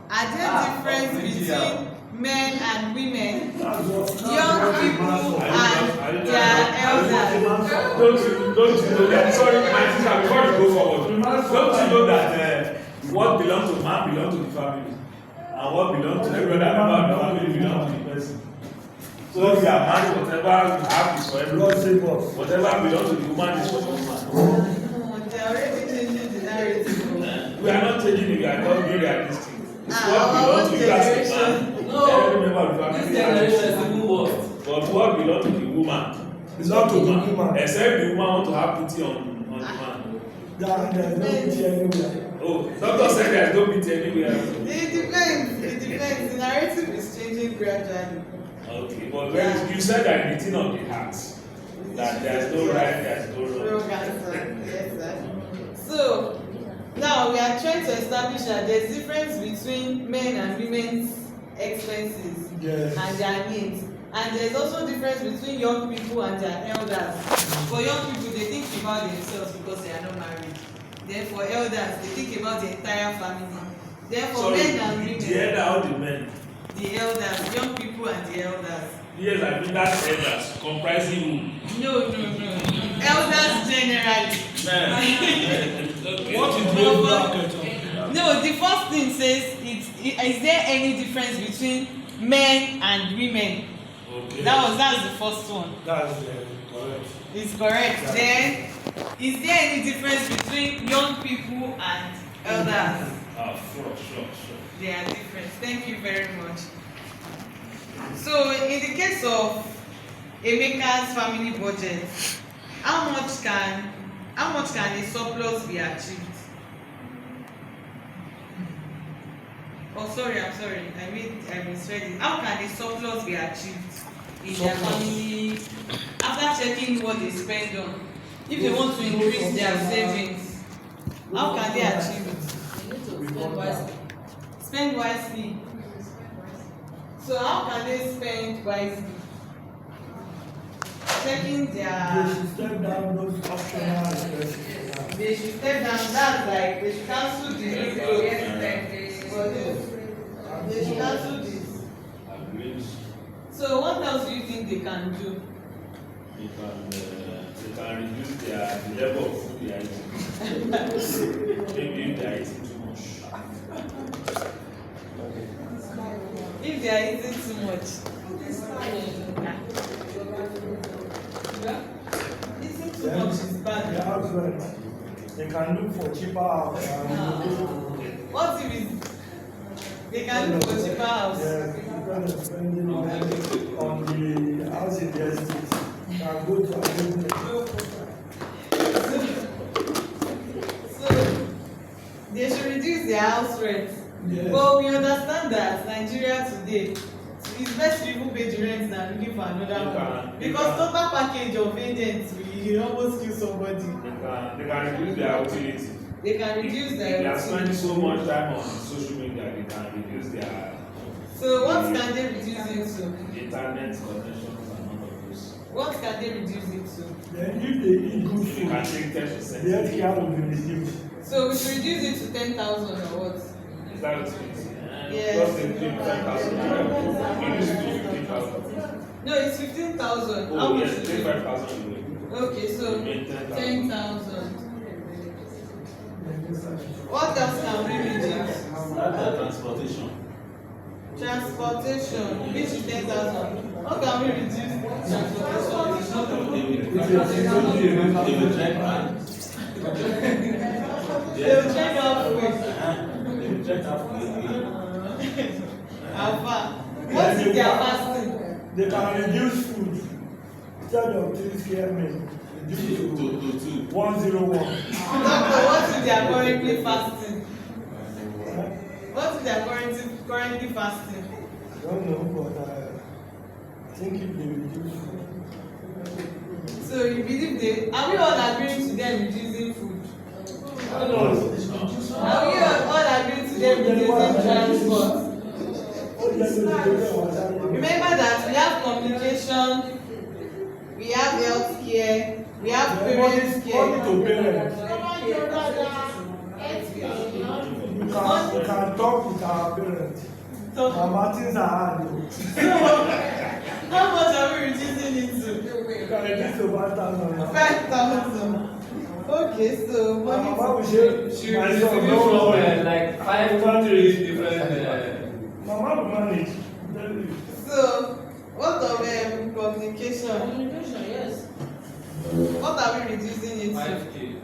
Are there difference between men and women, young people and their elders? Don't you know that? Sorry, my sister, before you go forward, don't you know that what belongs to man belongs to the family, And what belongs to every other member of the family belongs to the person. So if you are married, whatever you have is for everyone. Whatever belongs to the woman is for the woman. They are already changing the narrative. We are not changing it, we are just being realistic. It's what Our belongs own to you as a generation. man. No. Every member of the family This generation is even worse. But what belongs to the woman It's not to the woman. Except the woman want to have pity on the man. There's no pity anywhere. Oh, doctor said there's no pity anywhere. It depends. It depends. The narrative is changing gradually. Okay, but when you said that written on the heart, that there's no right, there's no wrong. Wrong answer. Yes, sir. So now we are trying to establish that there's difference between men and women's expenses and their needs. And there's also difference between young people and their elders. For young people, they think about themselves because they are not married. Then for elders, they think about the entire family. Then for men and women, the elder or the men? the elders, young people and the elders. Yes, I mean that's elders, comprising who? No. Elders generally. What is the bracket? No, the first thing says, is there any difference between men and women? Okay. That's the first one. That's correct. It's correct. Yeah. Then, is there any difference between young people and elders? Sure. They are different. Thank you very much. So, in the case of Emeka's family budget, how much can a surplus be achieved? Oh, sorry. I misread it. How can a surplus be achieved in their family after checking what they spend on? If they want to increase their savings, how can they achieve it? They need to spend wisely. Spend wisely. So how can they spend wisely? Checking They their. should step down those optional expenses. They should step down. That's like they should cancel the new clothes. They should cancel this. So what else do you think they can do? They can reduce the level of food they are eating. Maybe if they are eating too much. If they are eating too much. Eating too much is bad. The house rent. They can look for cheaper house. What if it's they can look for cheaper house? Yeah, because of spending money on the house in the estate. Can go to a So they should reduce their house rent. Yes. But we understand that Nigeria today, it's best to even pay the rent than looking for another one. Because total package of agents will almost kill somebody. They can reduce their utility. They can reduce They their are spending utility. so much time on social media, they can reduce their So what can they reduce it to? internet connections and all of those. What can they reduce it to? Then if they eat good You can food, take the 10%. healthcare will be reduced. So we should reduce it to 10,000 or what? Is that what it is? Yes. Because they pay 10,000. It used to be 15,000. No, it's 15,000. Oh, yes, pay 5,000. Okay, so 10,000. What else can we reduce? Transportation. Transportation, which is 10,000. How can we reduce transportation? They will check and They will check halfway. they will check halfway. How far? What is their fasting? They can reduce food. Instead of 3 square meals, reduce to 101. Doctor, what if they are currently fasting? What if they are currently fasting? I don't know, but I think if they reduce food. So you believe are we all agreeing to them reducing food? I don't know. Are we all agreeing to them reducing transport? Remember that we have communication, we have health care, we have parents care. Only to parents. We can talk with our parents. Our Martins are hard. How much are we reducing it to? We can reduce to 5,000. 5,000. Okay, so Mama money. will say, She my will son, distribute no from worry. like 5 countries different Some have managed. So, what of communication? Communication, yes. What are we reducing it to? 5K.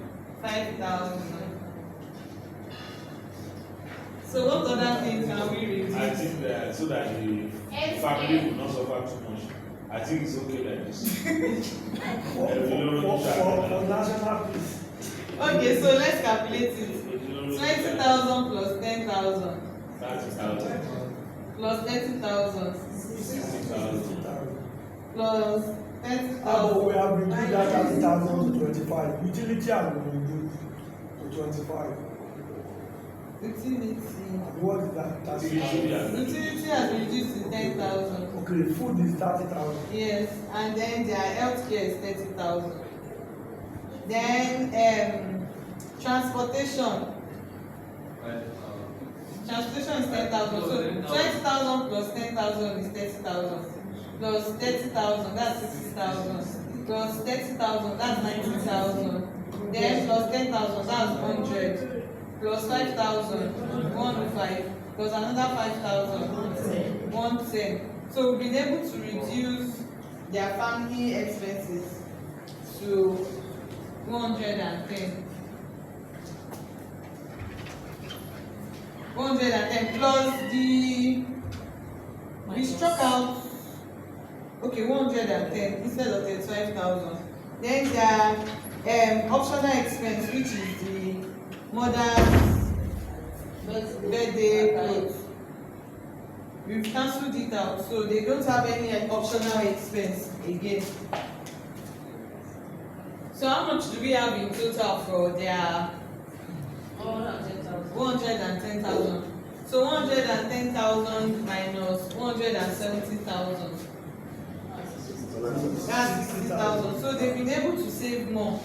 5,000. So, what other things can we reduce? I think that so that the family will not suffer too much. I think it's okay like this. For national peace. Okay, so let's calculate it. 20,000 plus 10,000 30,000. plus 30,000 60,000. plus We 30,000. have reduced that 30,000 to 25. Utility has been reduced to 25. Utility. What is that? Utility has reduced to 10,000. Okay, food is 30,000. Yes, and then their healthcare is 30,000. Then transportation. Transportation is 10,000. So 20,000 plus 10,000 is 30,000. Plus 30,000, that's 60,000. Plus 30,000, that's 90,000. Then plus 10,000, that's 100. Plus 5,000, 105. Plus another 5,000, 110. So we've been able to reduce their family expenses to 110. 110 plus we struck out 110 instead of 35,000. Then their optional expense, which is the mother's birthday clothes, we've cancelled it out, so they don't have any optional expense again. So how much do we have in total for their 110,000? So 110,000 minus 170,000. That's 60,000. So they've been able to save more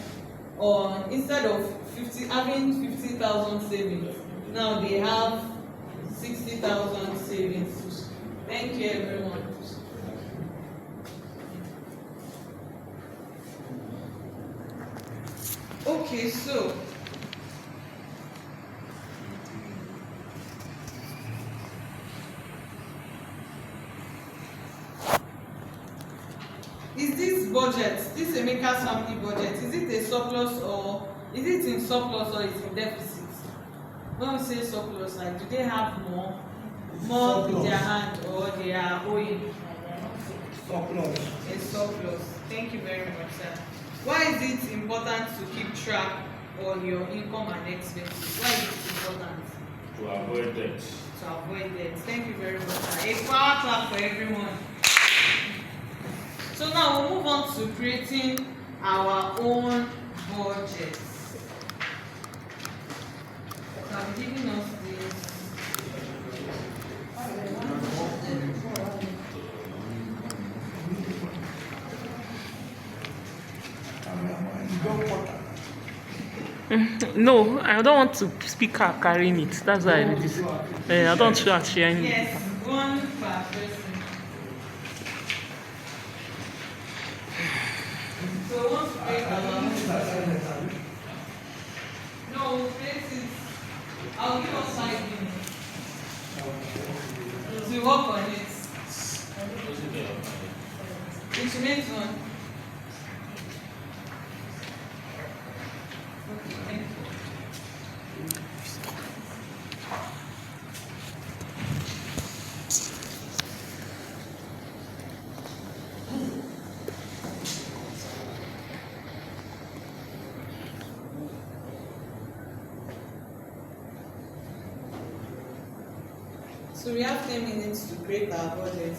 on, instead of having 50,000 savings. Now they have 60,000 savings. Thank you, everyone. Okay, so is this budget, this Emeka's family budget, is it a surplus or is it in surplus or is it in deficit? When we say surplus, like do they have more in their hand or they are owing? Surplus. A surplus. Thank you very much, sir. Why is it important to keep track on your income and expenses? Why is it important? To avoid debt. To avoid debt. Thank you very much, sir. A power clap for everyone. So now we'll move on to creating our own budget. So I'm giving us this. No, I don't want to speak her carrying it. That's why I did this. I don't want to sharing it. Yes, one per person. So once we create our own budget. No, we'll create it. I'll give us 5 minutes to work on it. It remains one. Okay, thank you. So we have 10 minutes to create our budget.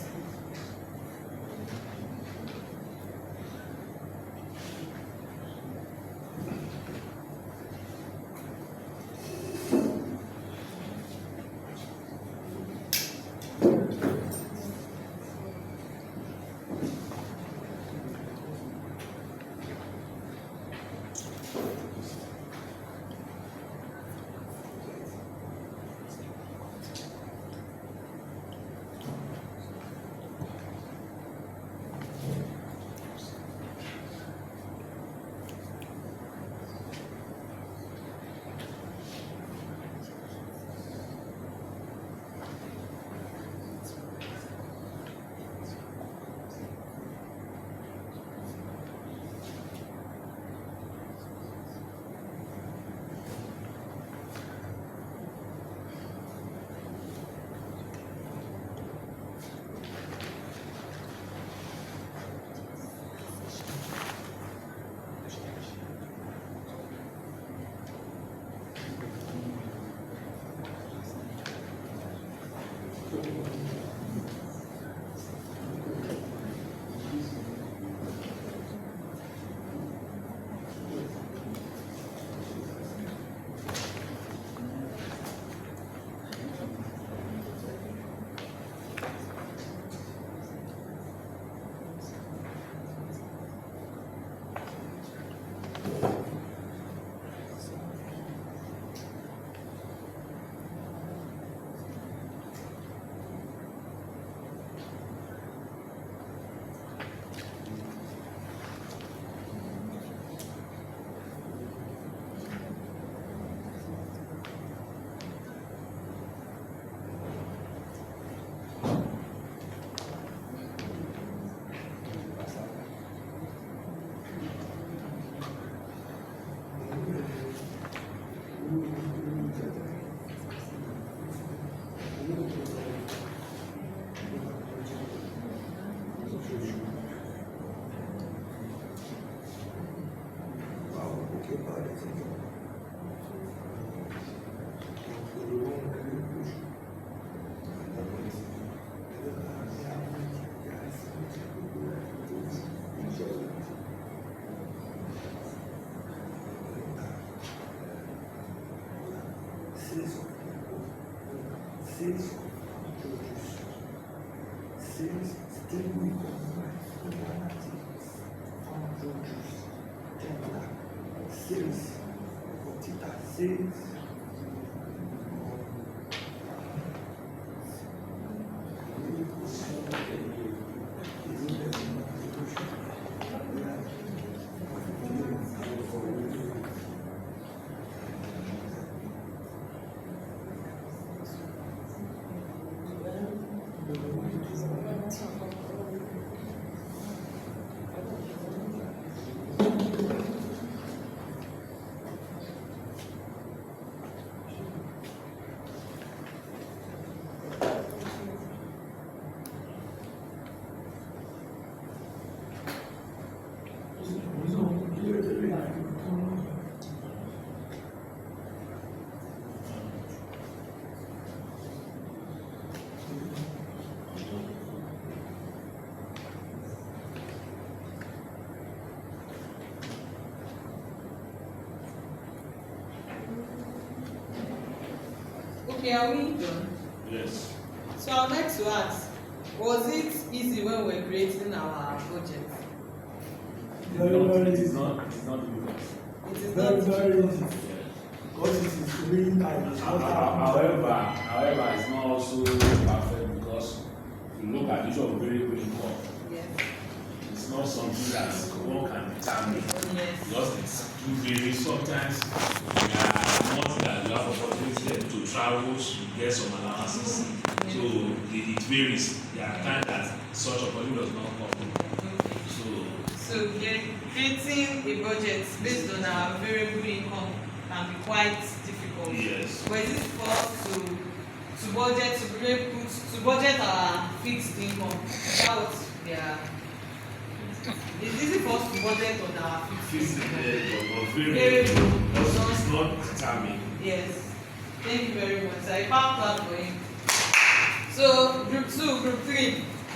Okay, are we done? Yes. So I'd like to ask, was it easy when we were creating our budget? Very It is easy. not difficult. It is Very, not very difficult. easy. Because it is real time. It's not However, it's not also perfect because if you look at the issue of variable income, Yes. it's not something that one can determine Yes. because it's too very. Sometimes you are not that you have opportunity to travel, you get some allowances. So it varies. There are times that such opportunity does not come. So creating a budget based on our variable income can be quite difficult. Yes. But is it for us to budget to budget our fixed income without their it's easy for us to budget on our fixed income. Variable. It's not determined. Yes. Thank you very much. I found clap for him. So group 2, group 3, do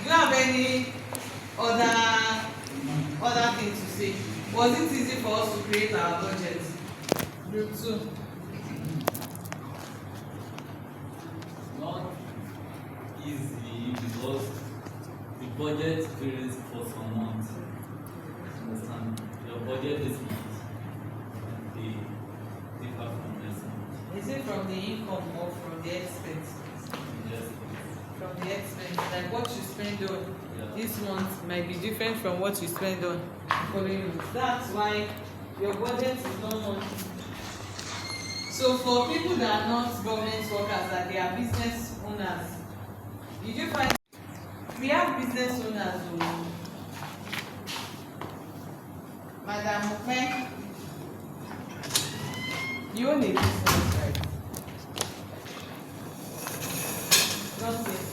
you have any other thing to say? Was it easy for us to create our budget? Group 2. Not easy because the budget varies for some months. Understand? Your budget this month they differ from this month. Is it from the income or from the expense? Yes. From the expense, like what you spend on Yeah. this month might be different from what you spend on the following month. That's why your budget is not monthly. So for people that are not government workers, that they are business owners, did you find we have business owners who Madam Mokme, you own a business, right? Not yet.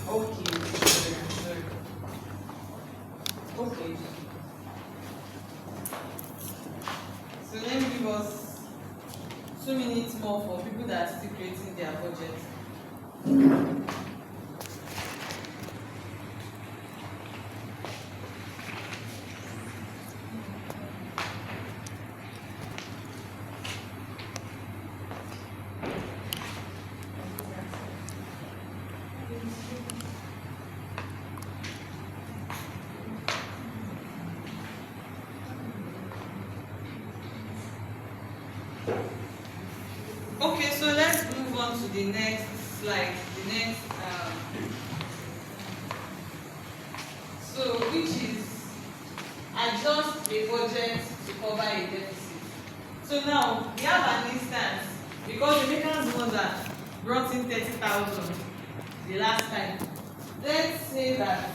Okay, sorry. Okay. So let me give us 2 minutes more for people that are still creating their budget. Okay, so let's move on to the next slide. The next, so which is adjust a budget to cover a deficit. So now we have an instance because the makers mother brought in 30,000 the last time. Let's say that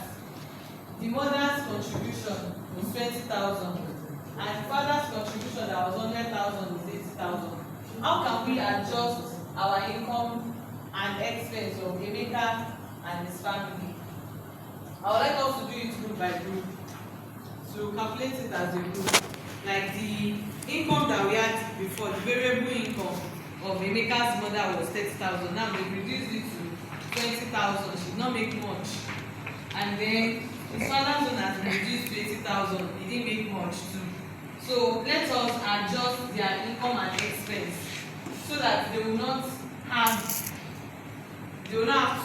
the mother's contribution was 20,000 and the father's contribution that was 100,000 is 80,000. How can we adjust our income and expense of Emeka and his family? I would like us to do it group by group to calculate it as a group. Like the income that before, the variable income of Emeka's mother was 30,000. Now they reduced it to 20,000. She did not make much. And then his father's own has been reduced to 80,000. He didn't make much too. So let us adjust their income and expense so that they will not have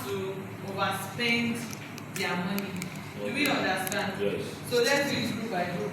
to overspend their money. Do we understand? Yes. So let's do it group by group.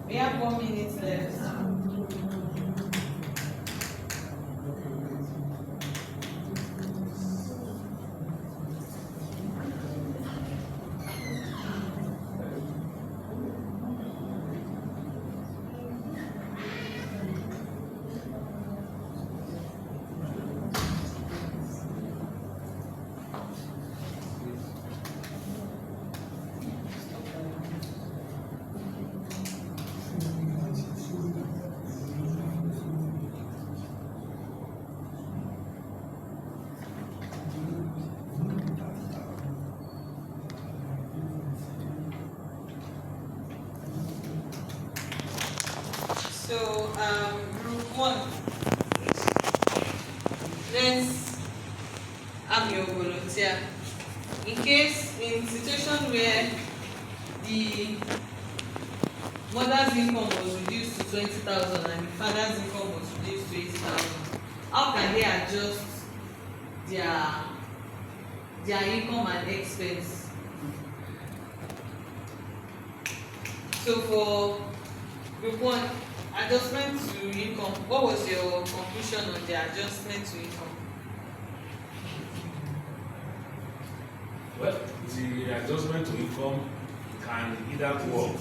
We have 1 minute left. So, group 1, let's have your volunteer. In case, in situation where the mother's income was reduced to 20,000 and the father's income was reduced to 80,000, how how can they adjust their income and expense? So for group 1, adjustment to income, what was your conclusion on the adjustment to income? Well, the adjustment to income can either work.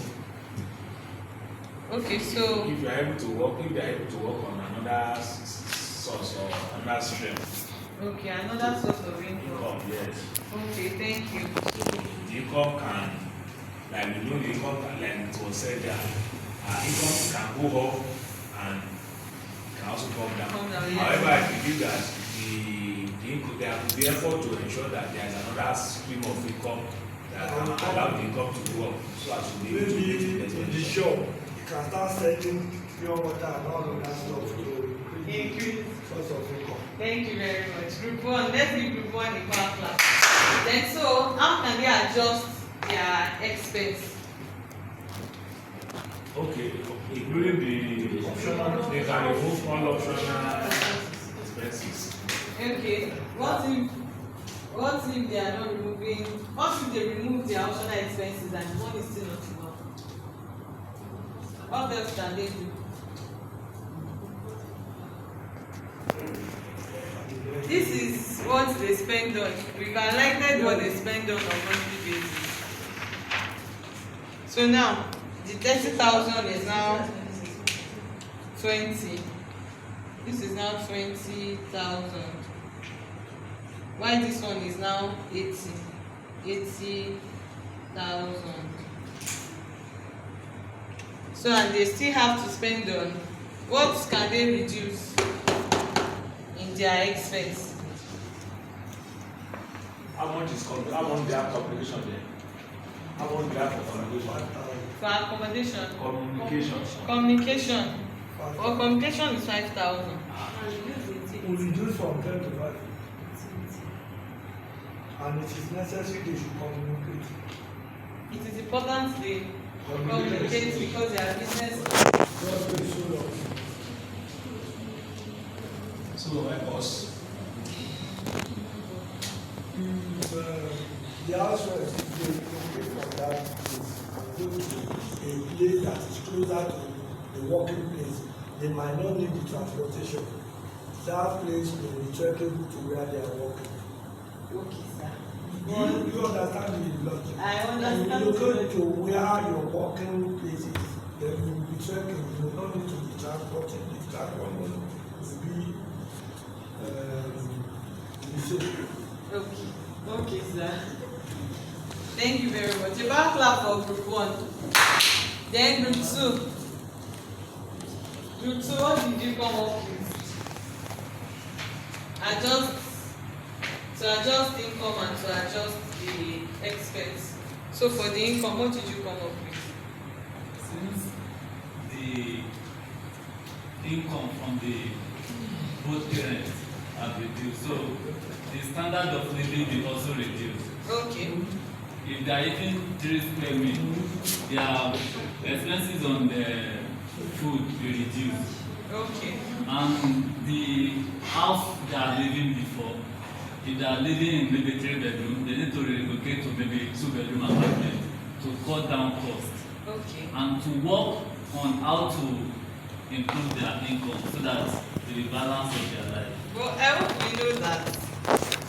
Okay, so if you are able to work, if they are able to work on another source or another stream. okay, another source of income. Yes. Okay, thank you. So the income can, like we know, the income can, like it was said that income can go up and can also come down. Yes. However, I believe that there will be effort to ensure that there is another stream of income that can allow the income to go up, so as to be able to meet the in the expenditure. shop, you can start selling pure water and all of that stuff to increase source of income. Thank you very much. Group 1, let's give group 1 a power class. Then, so how can they adjust their expense? Okay, including the optional, they can remove all optional expenses. Okay, what if they are not removing, what if they remove their optional expenses and the money is still not enough? What else can they do? This is what they spend on. We can lighten what they spend on a monthly basis. So now, the 30,000 is now 20. This is now 20,000. Why this one is now 80,000. So and they still have to spend on, what can they reduce in their expense? How much they have communication there? How much they have for communication? For accommodation? Communication. For communication is 5,000. We reduce from 10 to 5. And it is necessary they should communicate. It is important they communicate because they are business. So help us. The house rent, if they communicate from that place, go to a place that is closer to the working place, they might not need the transportation. That place will be trackable to where they are working. Okay, sir. You understand the logic? I understand. You go to where your working place is, then you will be tracking. You will not need to be transporting. The transport will be safe. Okay. Okay, sir. Thank you very much. A back clap for group 1. Then group 2. Group 2, what did you come up with? To adjust income and to adjust the expense. So for the income, what did you come up with? Since the income from the both parents have reduced, so the standard of living will also reduce. Okay. If they are eating 3 square meals, their expenses on the food will reduce. Okay. And the house they are living before, if they are living in maybe 3 bedroom, they need to relocate to maybe 2 bedroom apartment to cut down cost. Okay. And to work on how to improve their income so that they will balance of their life. Well, I hope you know that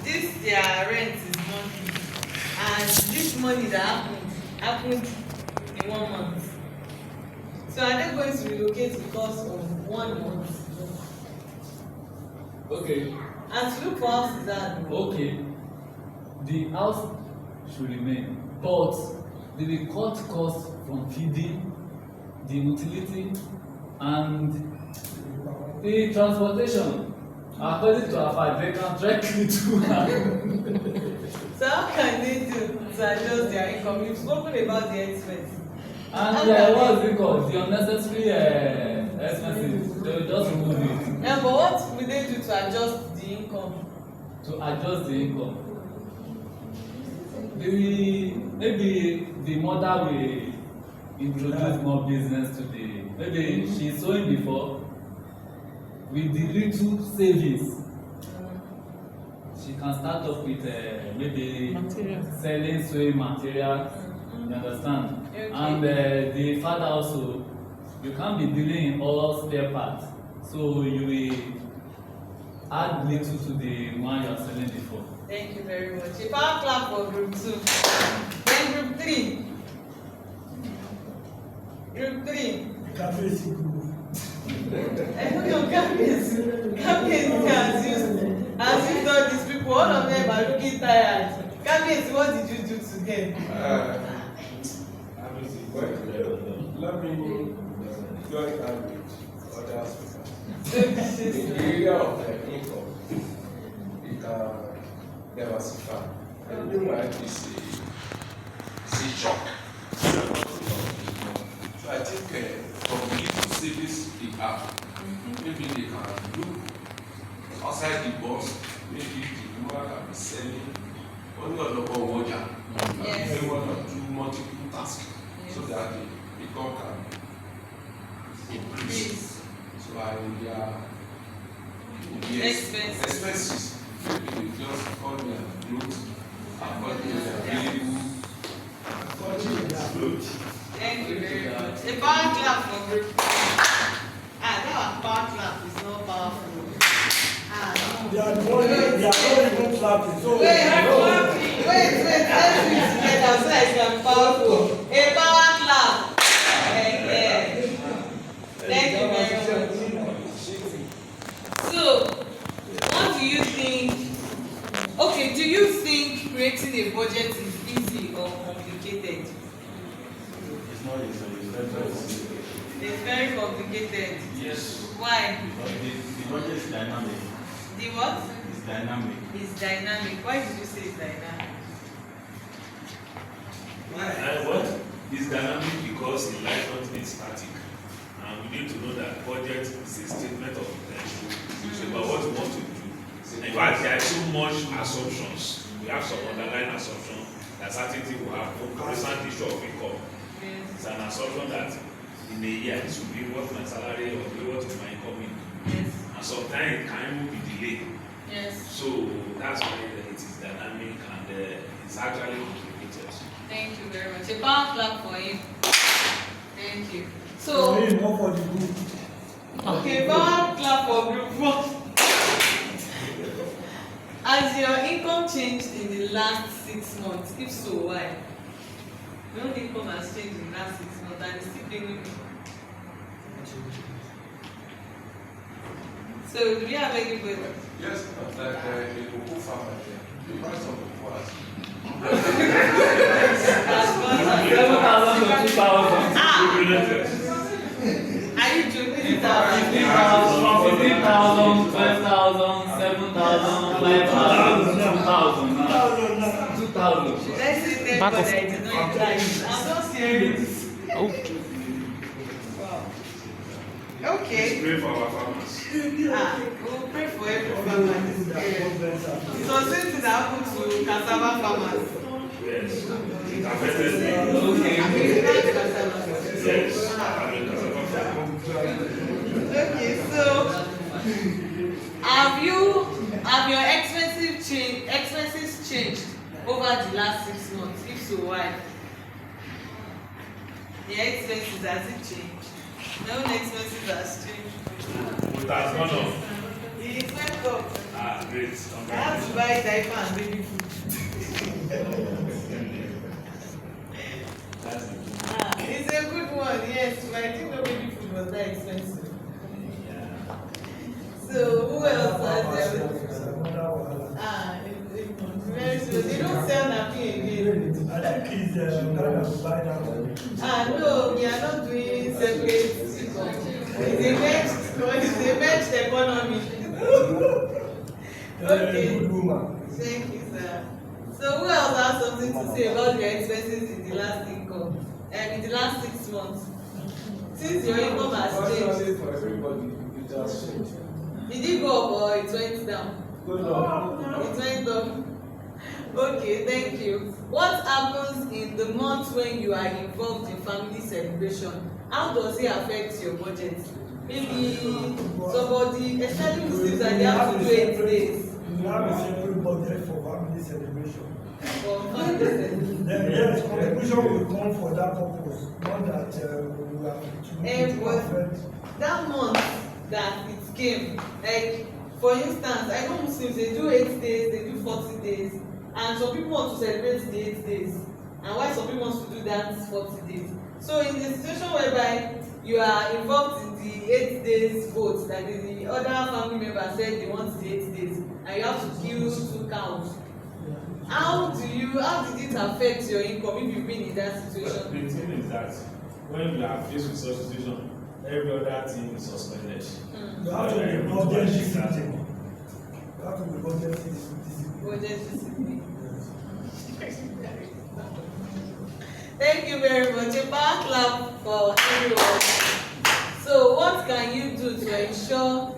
this their rent is monthly, and this money that happened in 1 month. So are they going to relocate because of 1 month? Okay. And to look for houses that Okay. The house should remain, but they will cut costs from feeding, the utility, and the transportation. According to our five, they can directly to her. So how can they do to adjust their income? You've spoken about the expense. And what's it called? The unnecessary expenses, they will just remove it. Yeah, but what will they do to adjust the income? To adjust the income. Maybe the mother will introduce more business to the, maybe she's sewing before, with the little savings, she can start off with maybe selling sewing materials. You understand? Okay. And the father also, you can't be dealing in all spare parts, so you will add little to the one you are selling before. Thank you very much. A power clap for group 2. Then group 3. Group 3. Cafe group. I know your campaigns as used all these people. All of them are looking tired. Campaigns, what did you do to them? Let me join hand with other speakers. In the Okay. area of income, you can diversify. Every month is a shock. So I think from the little savings they have, maybe they can look outside the box. Maybe the woman can be selling only on the wall. Yes. Maybe one or two multiple tasks, so that the income can increase. So expenses, maybe they just call their clothes, according to their available budget. Thank you very much. A power clap for group. That power clap is not powerful. They are the ones, they are not even clapping. So Wait, let's do it together so I can powerful. A power clap. Thank you very much. So, what do you think? Okay, do you think creating a budget is easy or complicated? It's not easy. It's very complicated. Yes. Why? Because the budget is dynamic. The what? It's dynamic. It's dynamic. Why did you say it's dynamic? What is dynamic because in life not is static, and we need to know that budget is a statement of intention. It's about what we want to do. In fact, there are too much assumptions. We have some underlying assumption that certain things will happen. For example, issue of income. It's an assumption that in a year it should be what my salary or be what my income is. Yes. And sometimes it can even be delayed. Yes. So that's why it is dynamic and it's actually complicated. Thank you very much. A power clap for him. Thank you. for So, him, not for the group. okay, power clap for group 4. Has your income changed in the last 6 months? If so, why? Your own income has changed in the last 6 months and it's still paying you. So, do you have anybody? Yes, like a cocoa farmer here. The price of cocoa has 7,000 to 2,000. Are you joking? 15,000, 12,000, 7,000, 5,000, 2,000 now. 2,000. Let's say 10, but I did not reply. I'm not serious. Okay. Wow. Okay. Pray for our farmers. We'll pray for every farmer this period. So same thing happened to cassava farmers. Yes. It affected me. Yes. Okay, so have your expenses changed over the last 6 months? If so, why? The expenses, has it changed? My own expenses has changed. It has gone up. It went up. Great. I have to buy diaper and baby food. That's it. It's a good one, yes, but I didn't know baby food was that expensive. Yeah. So who else has their very true. They don't sell napkin again. I think he's kind of buy that one. No, we are not doing separate income. It's a matched economy. Okay. Good woman. Thank you, sir. So who else has something to say about your expenses in the last income? In the last 6 months? Since your income has changed. For everybody, it has changed. Did it go up or it went down? Good luck. It went up. Okay, thank you. What happens in the months when you are involved in family celebration? How does it affect your budget? maybe somebody, especially Muslims, that they have to do 8 days. You have a separate budget for family celebration. For family celebration. Then yes, contribution will come for that purpose, not that we have to affect. That month that it came, like for instance, I know Muslims, they do 8 days, they do 40 days, and some people want to celebrate the 8 days, and why some people want to do that 40 days. So in the situation whereby you are involved in the 8 days vote, like the other family member said they want the 8 days, and you have to kill 2 cows. How did it affect your income if you've been in that situation? The thing is that when you are faced with such situation, every other thing is suspended. You have to be budget discipline. You have to be budget discipline. Budget discipline. Thank you very much. A power clap for everyone. So what can you do to ensure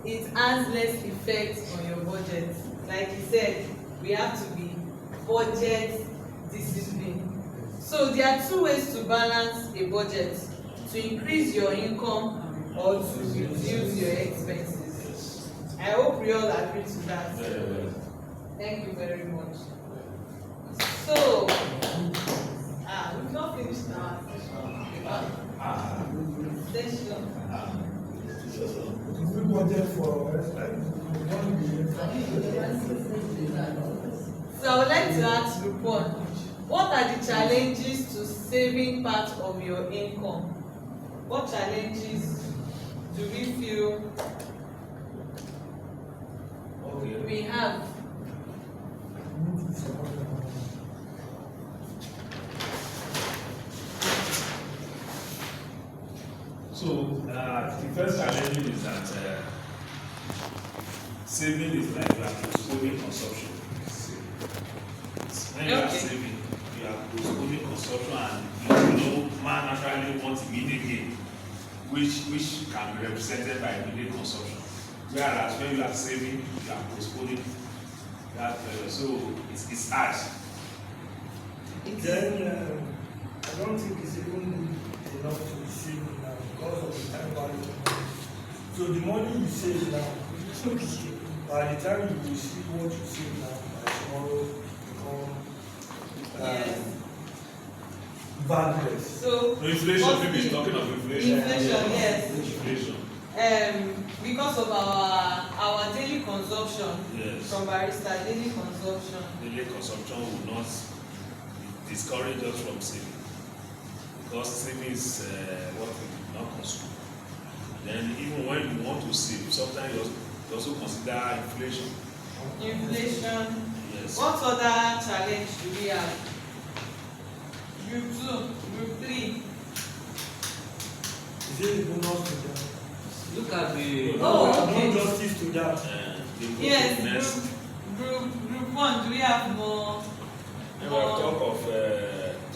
it has less effect on your budget? Like you said, we have to be budget discipline. So there are 2 ways to balance a budget: to increase your income or to reduce your expenses. I hope we all agree to that. Thank you very much. So we've not finished our session. We budget for So I would like to ask Rupon, what are the challenges to saving part of your income? What challenges do we feel we have? So the first challenge is that saving is like you are postponing consumption. When you are saving, you are postponing consumption, and you know man naturally wants immediate gain, which can be represented by immediate consumption. Whereas when you are saving, you are postponing that. So it's hard. Then I don't think it's even good enough to be saving now because of the time value of money. So the money you save now, by the time you receive what you save now, by tomorrow become valueless. So inflation, maybe it's talking of inflation. Inflation, yes. Inflation. Because of our daily consumption, Yes. from barista, daily consumption. Daily consumption will not discourage us from saving, because saving is what we do not consume. Then even when you want to save, sometimes you also consider inflation. Inflation. Yes. What other challenge do we have? Group 2, Group 3. Is it a bonus to them? Look at the. Oh, okay. No justice to that. Yes, group 1, do we have more? And we have talk of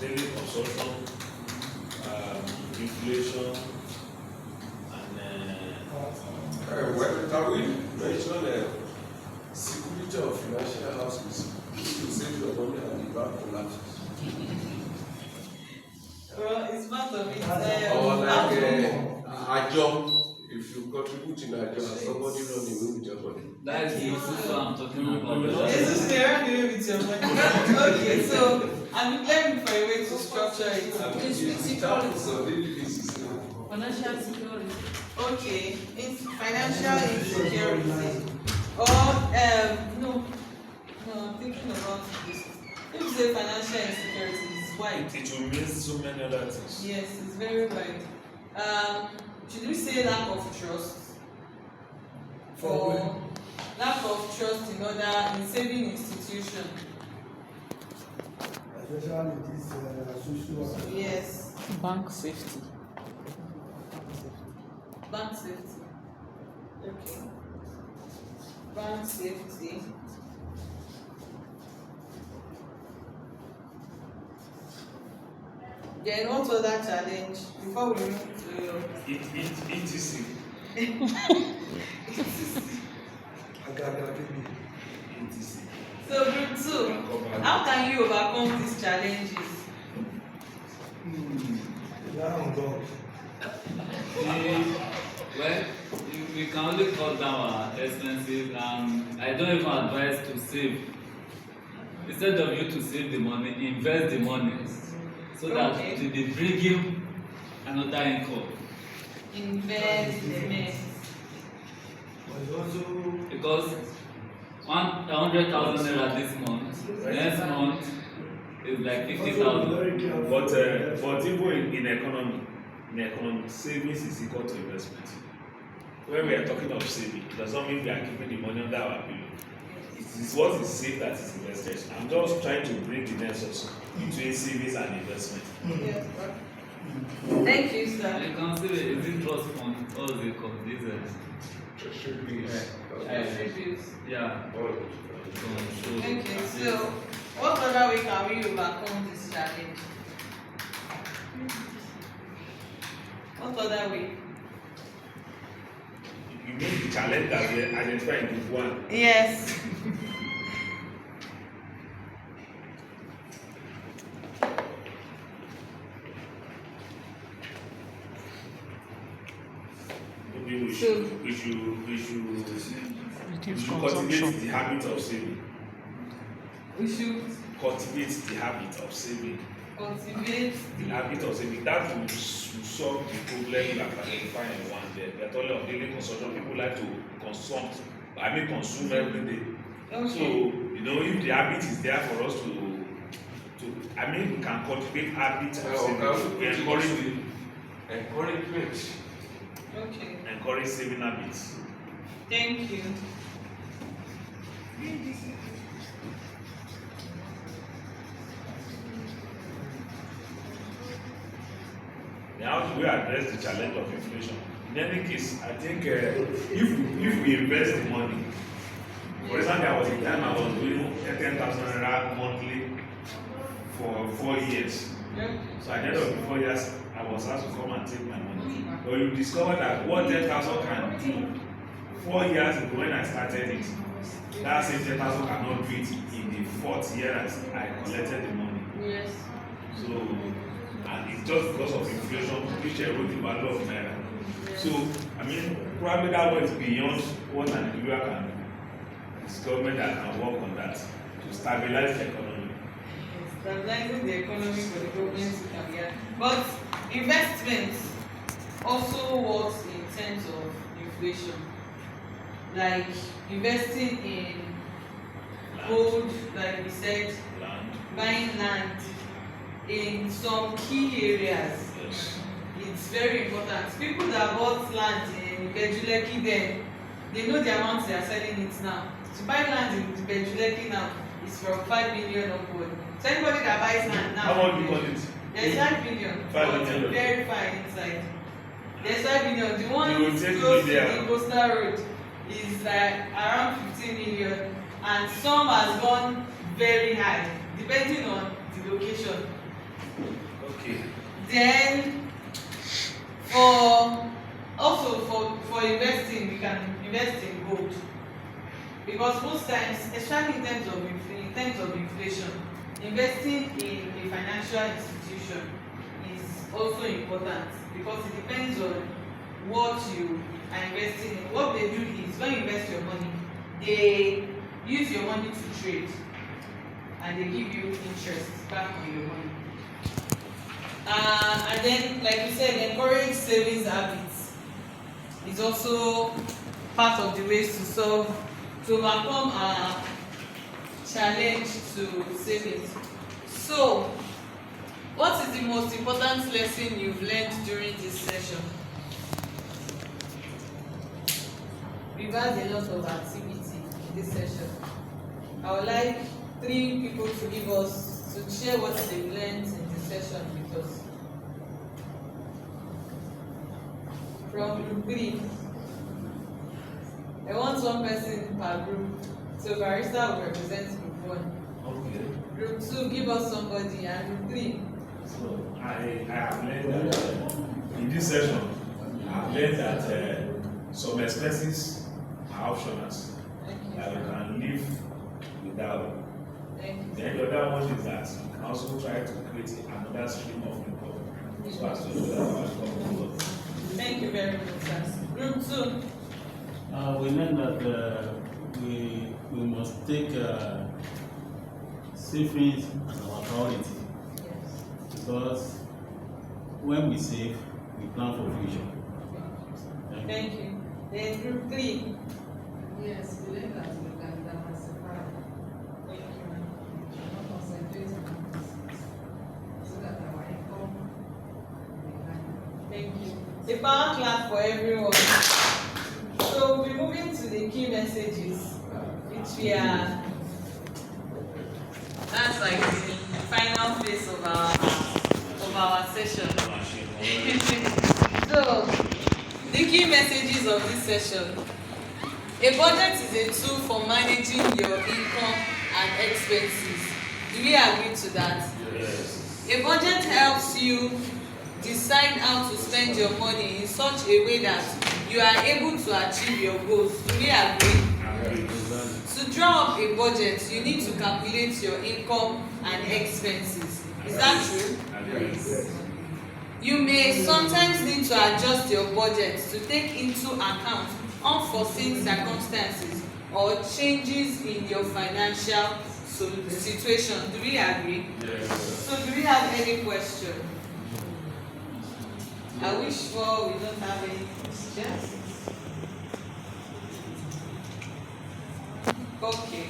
daily consumption, inflation, and Well, can we mention security of financial houses? If you save your money and the bank collapses. Well, it's part of it. Or like Ajo, if you contribute in Ajo and somebody run away with your money. That is the issue I'm talking about. Jesus, they run away with your money. Okay, so I'm looking for a way to structure it. Financial security. Okay, it's financial insecurity. Or no, I'm thinking about this. If you say financial insecurity, it's wide. it will mean so many other things. Yes, it's very wide. Should we say lack of trust? For lack of trust in saving institution. Especially this social. Yes. Bank safety. Bank safety. Okay. Bank safety. Then what other challenge before we move to ETC. So group 2, how can you overcome these challenges? Rely on God. Well, we can only cut down our expenses, and I don't even advise to save. Instead of you to save the money, invest the money so that Okay. it will be bringing another income. Investment. But also, Because 100,000 naira this month, next month is like 50,000. very careful. But even in economy, savings is equal to investment. When we are talking of saving, it does not mean we are keeping the money under our pillow. It is what is saved that is invested. I'm just trying to bring the nexus between savings and investment. Yes. Thank you, sir. You can see it, is it trust fund or is it called this? Treasury bills. Attributes. Yeah. So, Thank you. So, what other way can we overcome this challenge? What other way? You mean the challenge that we identify in group one? Yes. Maybe we So- Reduce cultivate consumption. the habit of saving. We should Cultivate the habit of saving. cultivate The habit of saving. That will solve the problem that identify in one day. We are talking of daily consumption. People like to consume every day. So, Okay. if the habit is there for us to we can cultivate habits of saving. We Encouragement. Okay. encourage saving habits. Thank you. Then how do we address the challenge of inflation? In any case, I think if we invest the money, for example, there was a time I was doing 10,000 naira monthly for 4 years. Yeah. So at the end of the 4 years, I was asked to come and take my money. But you discover that what 10,000 can do 4 years ago when I started it, that same 10,000 cannot do it in the 4th year as I collected the money. Yes. So, and it's just because of inflation which erode the value of naira. So, probably that one is beyond what an individual can do. It's government that can work on that to stabilize the economy. Stabilizing the economy for the government to come here. But investment also works in terms of inflation. Like investing in gold, like we said, Land. buying land in some key areas. Yes. It's very important. People that bought land in Bejuleki then, they know the amount they are selling it now. To buy land in Bejuleki now is from 5 million upward. So anybody that buys land now, How much do you call it? there's 5 million. 5 but million. very fine inside. There's 5 million. The one You will take close to me there. the coastal road is like around 15 million, and some has gone very high depending on the location. Okay. Then for investing, we can invest in gold, because most times, especially in terms of inflation, investing in a financial institution is also important, because it depends on what you are investing in. What they do is, when you invest your money, they use your money to trade, and they give you interest back on your money. And then, like you said, encourage savings habits is also part of the ways to overcome our challenge to savings. So, what is the most important lesson you've learned during this session? We've had a lot of activity in this session. I would like 3 people to share what they've learned in this session with us. From group 3, I want 1 person per group. So Barista will represent group 1. Okay. Group 2, give us somebody, and group 3. So I have learned that in this session, I have learned that some expenses are optionals Thank you. that we can live without. Thank you. Then the other one is that we can also try to create another stream of income so as to do that our income. Thank you very much, sir. Group 2. We learned that we must take savings as our priority, because when we save, we plan for future. Thank you. Then group 3. Yes, we learn that we can diversify. Thank you. We should not concentrate on business so that our income will be higher. Thank you. A power clap for everyone. So we'll be moving to the key messages, which we are. That's like the final phase of our session. So the key messages of this session. A budget is a tool for managing your income and expenses. Do we agree to that? Yes. A budget helps you decide how to spend your money in such a way that you are able to achieve your goals. Do we agree? To draw up a budget, you need to calculate your income and expenses. Is that true? Yes. You may sometimes need to adjust your budget to take into account unforeseen circumstances or changes in your financial situation. Do we agree? Yes. So do we have any question? I wish for we don't have any questions. Okay.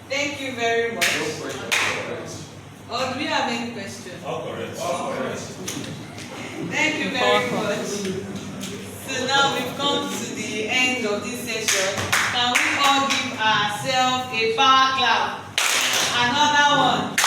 Thank you very much. No question. Correct. Or do we have any questions? All correct. All correct. Thank you very much. So now we've come to the end of this session. Can we all give ourselves a power clap? Another one.